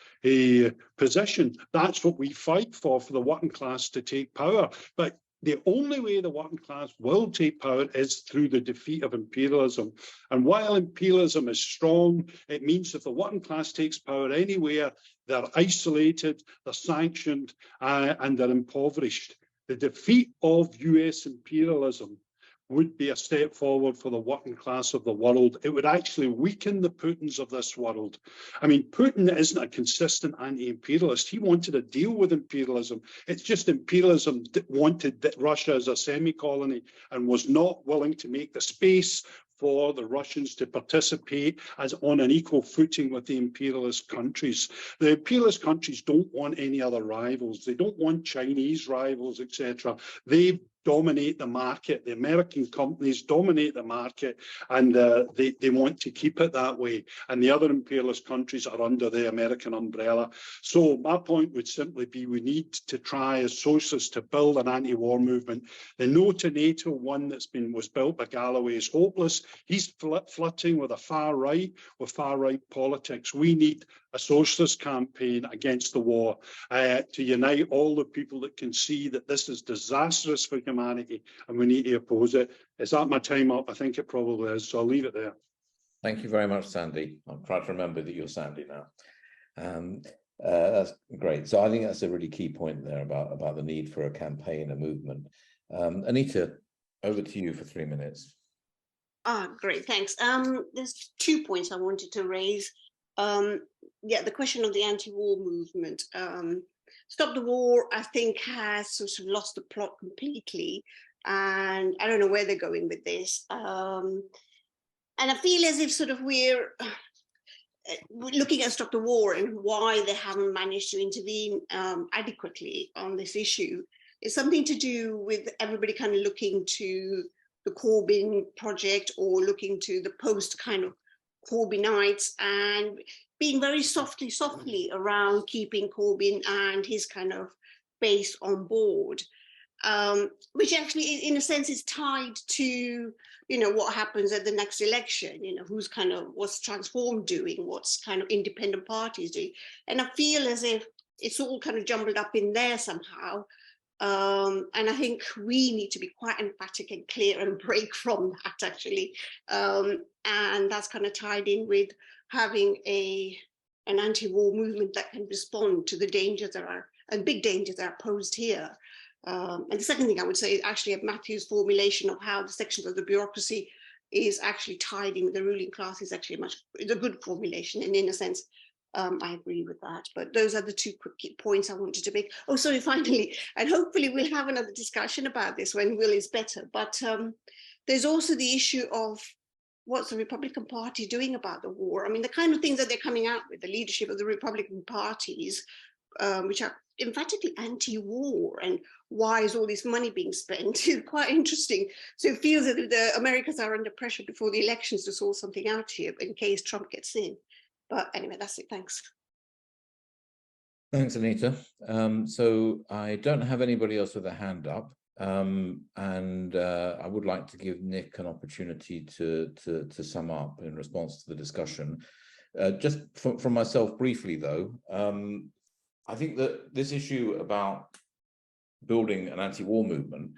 position. That's what we fight for the working class to take power. But the only way the working class will take power is through the defeat of imperialism. And while imperialism is strong, it means if the working class takes power anywhere, they're isolated, they're sanctioned, and they're impoverished. The defeat of US imperialism would be a step forward for the working class of the world. It would actually weaken the Putins of this world. I mean, Putin isn't a consistent anti-imperialist. He wanted to deal with imperialism. It's just imperialism that wanted that Russia as a semi-colony and was not willing to make the space for the Russians to participate as on an equal footing with the imperialist countries. The imperialist countries don't want any other rivals. They don't want Chinese rivals, etc. They dominate the market. The American companies dominate the market, and they want to keep it that way. And the other imperialist countries are under the American umbrella. So my point would simply be we need to try as socialists to build an anti-war movement. The No to NATO one was built by Galloway is hopeless. He's flirting with a far right, with far right politics. We need a socialist campaign against the war to unite all the people that can see that this is disastrous for humanity and we need to oppose it. Is that my time up? I think it probably is, so I'll leave it there. Thank you very much, Sandy. I'll try to remember that you're Sandy now. That's great. So I think that's a really key point there about the need for a campaign, a movement. Anita, over to you for 3 minutes. Great, thanks. There's 2 points I wanted to raise. Yeah, the question of the anti-war movement. Stop the War, I think, has sort of lost the plot completely, and I don't know where they're going with this. And I feel as if sort of we're looking at Stop the War and why they haven't managed to intervene adequately on this issue. It's something to do with everybody kind of looking to the Corbyn project or looking to the post kind of Corbynites and being very softly around keeping Corbyn and his kind of base on board, which actually in a sense is tied to, you know, what happens at the next election, you know, what's Transform doing, what's kind of independent parties doing. And I feel as if it's all kind of jumbled up in there somehow. And I think we need to be quite emphatic and clear and break from that actually. And that's kind of tied in with having an anti-war movement that can respond to the dangers that are, and big dangers that are posed here. And the second thing I would say is actually Matthew's formulation of how the sections of the bureaucracy is actually tied in with the ruling class is actually a good formulation, and in a sense, I agree with that. But those are the 2 quick points I wanted to make. Oh, sorry, finally, and hopefully we'll have another discussion about this when Will is better. But there's also the issue of what's the Republican Party doing about the war? I mean, the kind of things that they're coming out with, the leadership of the Republican parties, which are emphatically anti-war, and why is all this money being spent, is quite interesting. So it feels that the Americans are under pressure before the elections to sort something out here in case Trump gets in. But anyway, that's it. Thanks. Thanks, Anita. So I don't have anybody else with a hand up. And I would like to give Nick an opportunity to sum up in response to the discussion. Just from myself briefly, though, I think that this issue about building an anti-war movement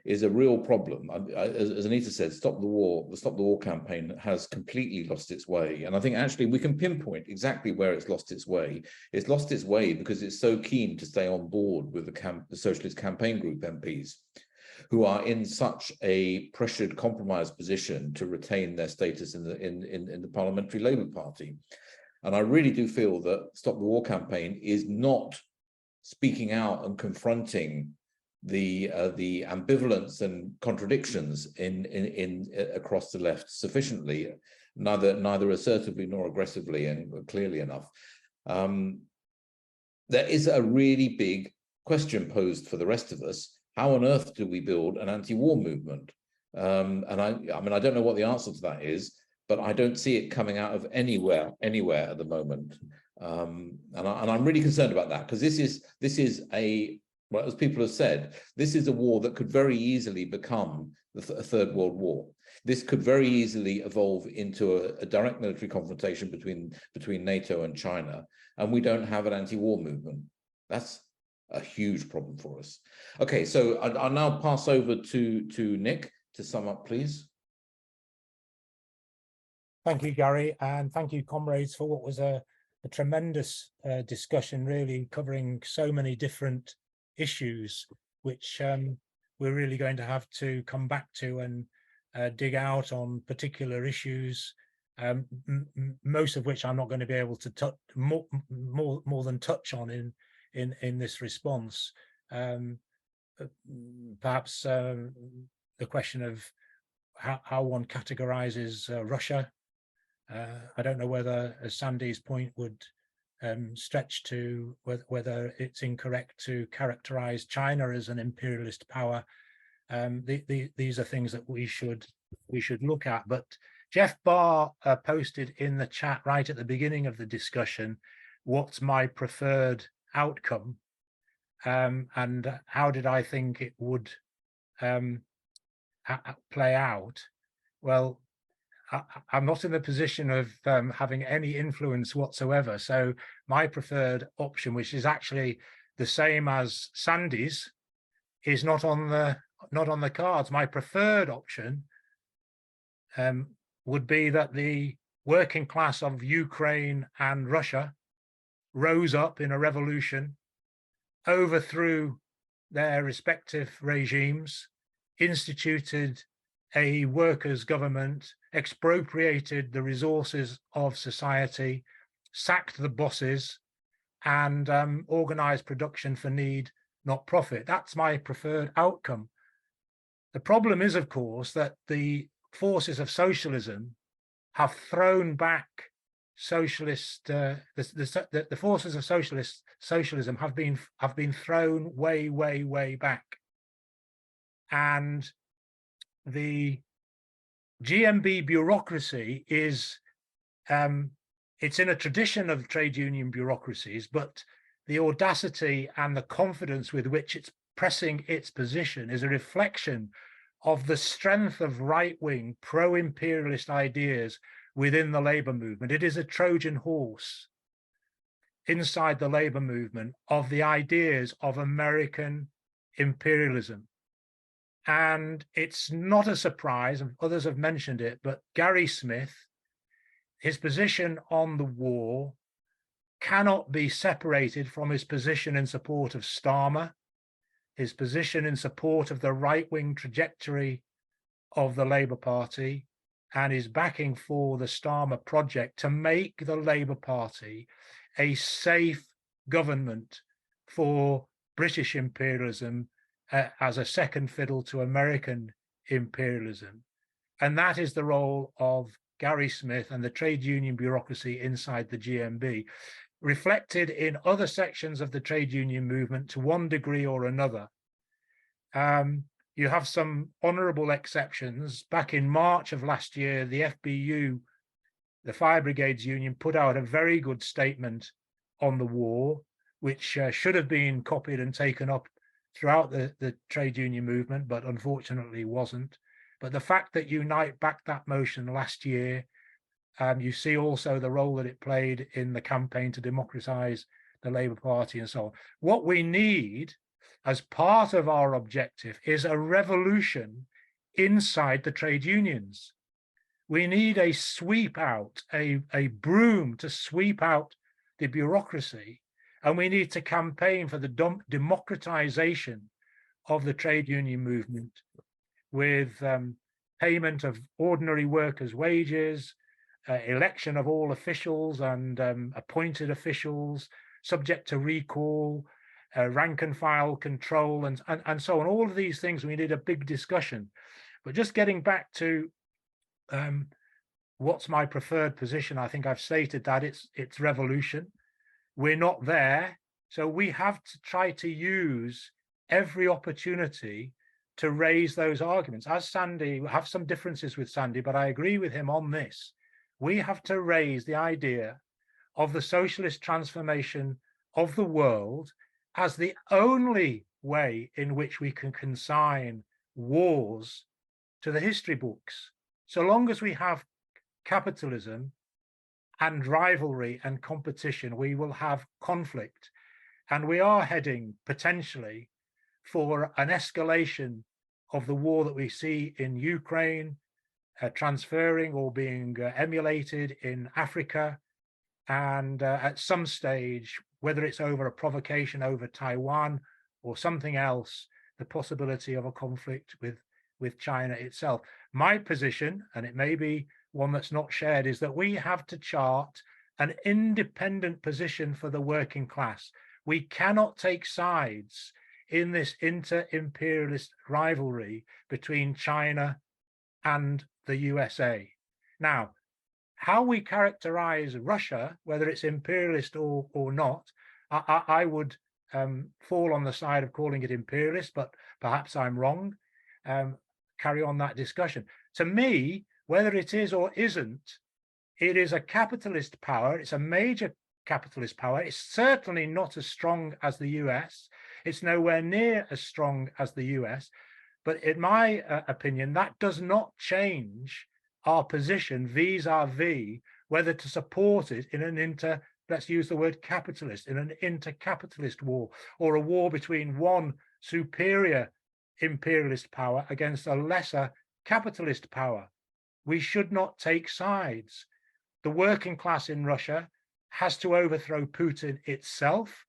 is a real problem. As Anita said, the Stop the War campaign has completely lost its way. And I think actually we can pinpoint exactly where it's lost its way. It's lost its way because it's so keen to stay on board with the Socialist Campaign Group MPs, who are in such a pressured, compromised position to retain their status in the Parliamentary Labour Party. And I really do feel that Stop the War campaign is not speaking out and confronting the ambivalence and contradictions in across the left sufficiently, neither assertively nor aggressively and clearly enough. There is a really big question posed for the rest of us. How on earth do we build an anti-war movement? And I mean, I don't know what the answer to that is, but I don't see it coming out of anywhere at the moment. And I'm really concerned about that, because this is a, well, as people have said, this is a war that could very easily become a Third World War. This could very easily evolve into a direct military confrontation between NATO and China, and we don't have an anti-war movement. That's a huge problem for us. Okay, so I'll now pass over to Nick to sum up, please. Thank you, Gary, and thank you, comrades, for what was a tremendous discussion, really covering so many different issues, which we're really going to have to come back to and dig out on particular issues, most of which I'm not going to be able to touch more than touch on in this response. Perhaps the question of how one categorizes Russia. I don't know whether, as Sandy's point would stretch to whether it's incorrect to characterize China as an imperialist power. These are things that we should look at. But Jeff Barr posted in the chat right at the beginning of the discussion, what's my preferred outcome, and how did I think it would play out? Well, I'm not in the position of having any influence whatsoever. So my preferred option, which is actually the same as Sandy's, is not on the cards. My preferred option would be that the working class of Ukraine and Russia rose up in a revolution, overthrew their respective regimes, instituted a workers' government, expropriated the resources of society, sacked the bosses, and organized production for need, not profit. That's my preferred outcome. The problem is, of course, that the forces of socialism have thrown back socialist. The forces of socialism have been thrown way back, and the GMB bureaucracy is it's in a tradition of trade union bureaucracies, but the audacity and the confidence with which it's pressing its position is a reflection of the strength of right-wing pro-imperialist ideas within the labor movement. It is a Trojan horse inside the labor movement of the ideas of American imperialism. And it's not a surprise, and others have mentioned it, but Gary Smith, his position on the war cannot be separated from his position in support of Starmer, his position in support of the right-wing trajectory of the Labour Party, and his backing for the Starmer project to make the Labour Party a safe government for British imperialism as a second fiddle to American imperialism. And that is the role of Gary Smith and the trade union bureaucracy inside the GMB, reflected in other sections of the trade union movement to one degree or another. You have some honourable exceptions. Back in March of last year, the FBU, the Fire Brigades Union, put out a very good statement on the war, which should have been copied and taken up throughout the trade union movement, but unfortunately wasn't. But the fact that Unite backed that motion last year, you see also the role that it played in the campaign to democratise the Labour Party and so on. What we need as part of our objective is a revolution inside the trade unions. We need a sweep out, a broom to sweep out the bureaucracy, and we need to campaign for the democratization of the trade union movement with payment of ordinary workers' wages, election of all officials and appointed officials, subject to recall, rank and file control, and so on. All of these things, we need a big discussion. But just getting back to what's my preferred position, I think I've stated that it's revolution. We're not there, so we have to try to use every opportunity to raise those arguments. As Sandy, we have some differences with Sandy, but I agree with him on this. We have to raise the idea of the socialist transformation of the world as the only way in which we can consign wars to the history books. So long as we have capitalism and rivalry and competition, we will have conflict. And we are heading potentially for an escalation of the war that we see in Ukraine, transferring or being emulated in Africa. And at some stage, whether it's over a provocation over Taiwan or something else, the possibility of a conflict with China itself. My position, and it may be one that's not shared, is that we have to chart an independent position for the working class. We cannot take sides in this inter-imperialist rivalry between China and the USA. Now, how we characterize Russia, whether it's imperialist or not, I would fall on the side of calling it imperialist, but perhaps I'm wrong. Carry on that discussion. To me, whether it is or isn't, it is a capitalist power. It's a major capitalist power. It's certainly not as strong as the US. It's nowhere near as strong as the US. But in my opinion, that does not change our position vis-a-vis whether to support it in an let's use the word capitalist, in an inter-capitalist war, or a war between one superior imperialist power against a lesser capitalist power. We should not take sides. The working class in Russia has to overthrow Putin itself.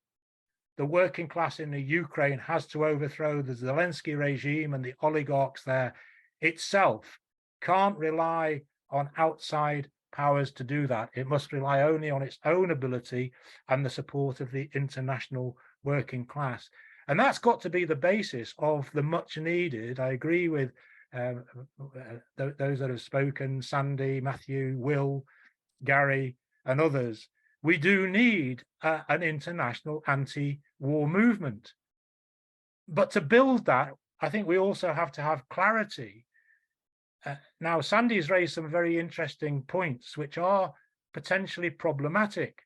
The working class in the Ukraine has to overthrow the Zelensky regime and the oligarchs there itself. Can't rely on outside powers to do that. It must rely only on its own ability and the support of the international working class. And that's got to be the basis of the much needed, I agree with those that have spoken, Sandy, Matthew, Will, Gary, and others. We do need an international anti-war movement. But to build that, I think we also have to have clarity. Now, Sandy's raised some very interesting points, which are potentially problematic.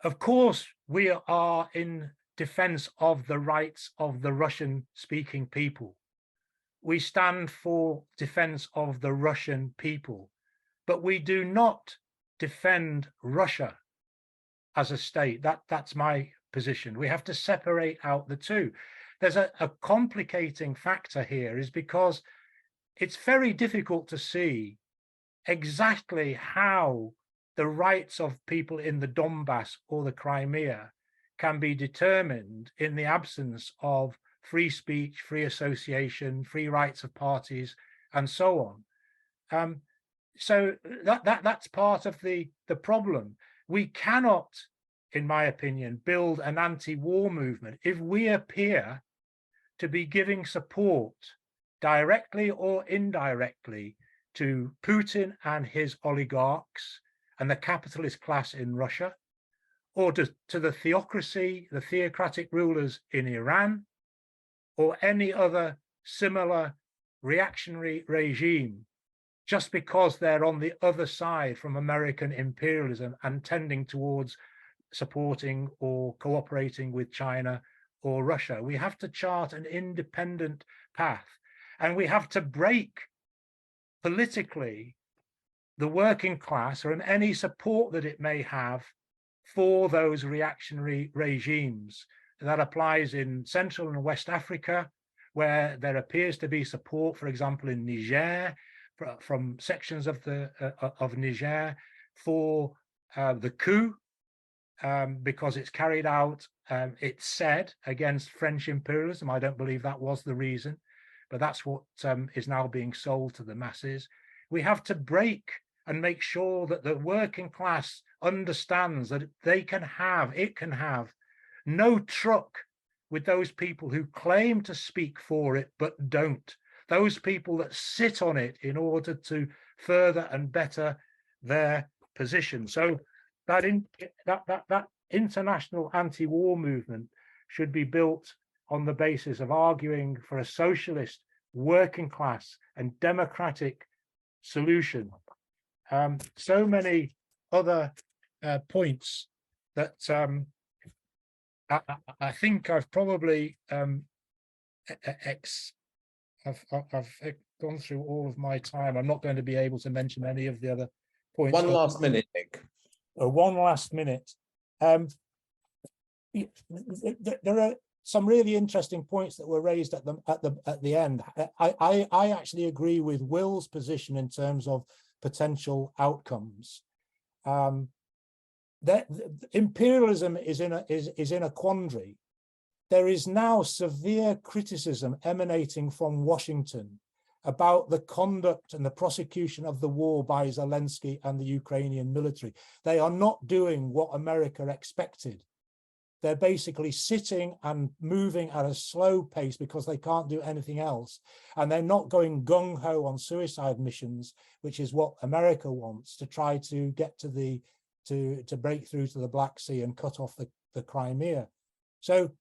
Of course, we are in defense of the rights of the Russian-speaking people. We stand for defense of the Russian people, but we do not defend Russia as a state. That's my position. We have to separate out the two. There's a complicating factor here, is because it's very difficult to see exactly how the rights of people in the Donbass or the Crimea can be determined in the absence of free speech, free association, free rights of parties, and so on. So that's part of the problem. We cannot, in my opinion, build an anti-war movement if we appear to be giving support directly or indirectly to Putin and his oligarchs and the capitalist class in Russia, or to the theocracy, the theocratic rulers in Iran, or any other similar reactionary regime, just because they're on the other side from American imperialism and tending towards supporting or cooperating with China or Russia. We have to chart an independent path, and we have to break politically the working class or any support that it may have for those reactionary regimes. That applies in Central and West Africa, where there appears to be support, for example, in Niger, from sections of Niger for the coup, because it's carried out, it's said, against French imperialism. I don't believe that was the reason, but that's what is now being sold to the masses. We have to break and make sure that the working class understands that it can have no truck with those people who claim to speak for it but don't. Those people that sit on it in order to further and better their position. So that international anti-war movement should be built on the basis of arguing for a socialist, working class, and democratic solution. So many other points that I think I've probably I've gone through all of my time. I'm not going to be able to mention any of the other points. One last minute, Nick. One last minute. There are some really interesting points that were raised at the end. I actually agree with Will's position in terms of potential outcomes. That imperialism is in a quandary, there is now severe criticism emanating from Washington about the conduct and the prosecution of the war by Zelensky and the Ukrainian military. They are not doing what America expected. They're basically sitting and moving at a slow pace because they can't do anything else. And they're not going gung-ho on suicide missions, which is what America wants, to try to get to to break through to the Black Sea and cut off the Crimea. So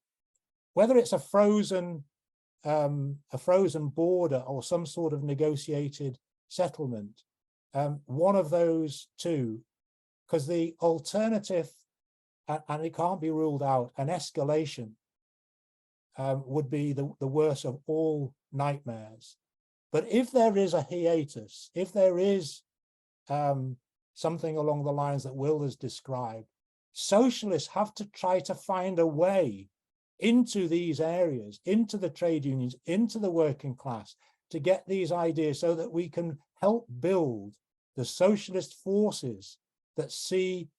whether it's a frozen border or some sort of negotiated settlement, one of those two, because the alternative, and it can't be ruled out, an escalation would be the worst of all nightmares. But if there is a hiatus, if there is something along the lines that Will has described, socialists have to try to find a way into these areas, into the trade unions, into the working class, to get these ideas so that we can help build the socialist forces that see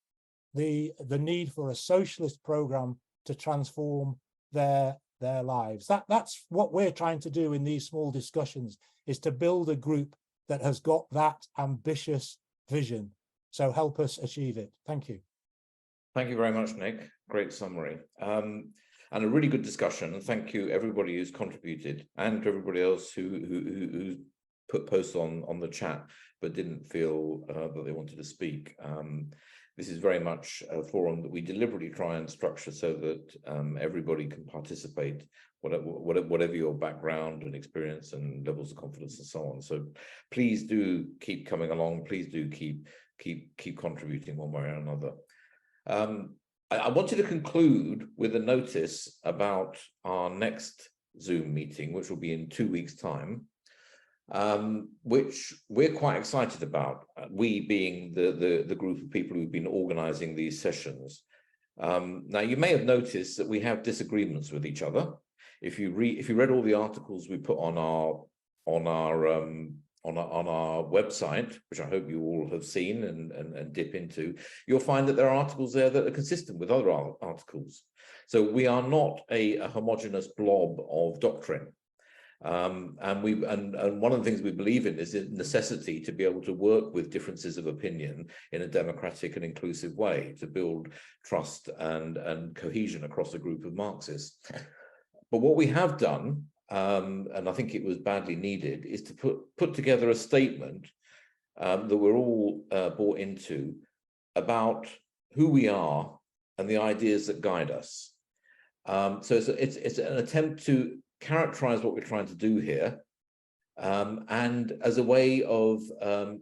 the need for a socialist program to transform their lives. That's what we're trying to do in these small discussions, is to build a group that has got that ambitious vision. So help us achieve it. Thank you. Thank you very much, Nick. Great summary. And a really good discussion. And thank you everybody who's contributed, and to everybody else who put posts on the chat but didn't feel that they wanted to speak. This is very much a forum that we deliberately try and structure so that everybody can participate, whatever your background and experience and levels of confidence and so on. So please do keep coming along. Please do keep contributing one way or another. I wanted to conclude with a notice about our next Zoom meeting, which will be in 2 weeks' time, which we're quite excited about, we being the group of people who've been organizing these sessions. Now, you may have noticed that we have disagreements with each other. If you read all the articles we put on our website, which I hope you all have seen and dip into, you'll find that there are articles there that are consistent with other articles. So we are not a homogeneous blob of doctrine. And one of the things we believe in is the necessity to be able to work with differences of opinion in a democratic and inclusive way to build trust and cohesion across a group of Marxists. But what we have done, and I think it was badly needed, is to put together a statement that we're all bought into about who we are and the ideas that guide us. So it's an attempt to characterize what we're trying to do here, and as a way of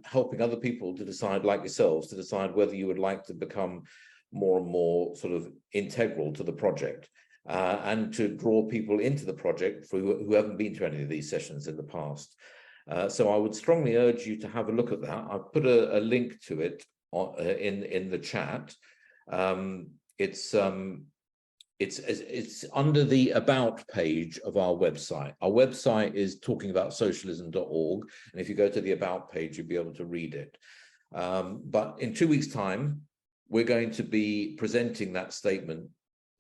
helping other people to decide, like yourselves, to decide whether you would like to become more and more sort of integral to the project, and to draw people into the project who haven't been to any of these sessions in the past. So I would strongly urge you to have a look at that. I've put a link to it in the chat. It's under the About page of our website. Our website is talkingabout.socialism.org, and if you go to the About page, you'll be able to read it. But in 2 weeks' time, we're going to be presenting that statement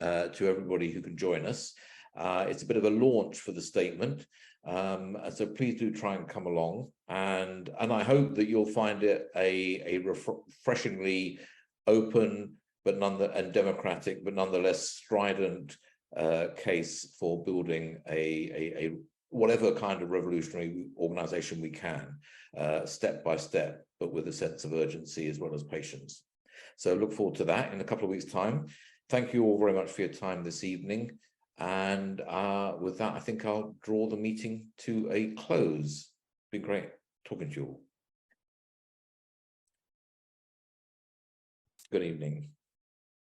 to everybody who can join us. It's a bit of a launch for the statement, so please do try and come along, and I hope that you'll find it a refreshingly open and democratic, but nonetheless strident case for building a whatever kind of revolutionary organization we can, step by step, but with a sense of urgency as well as patience. So look forward to that in a couple of weeks' time. Thank you all very much for your time this evening. And with that, I think I'll draw the meeting to a close. It's been great talking to you all. Good evening.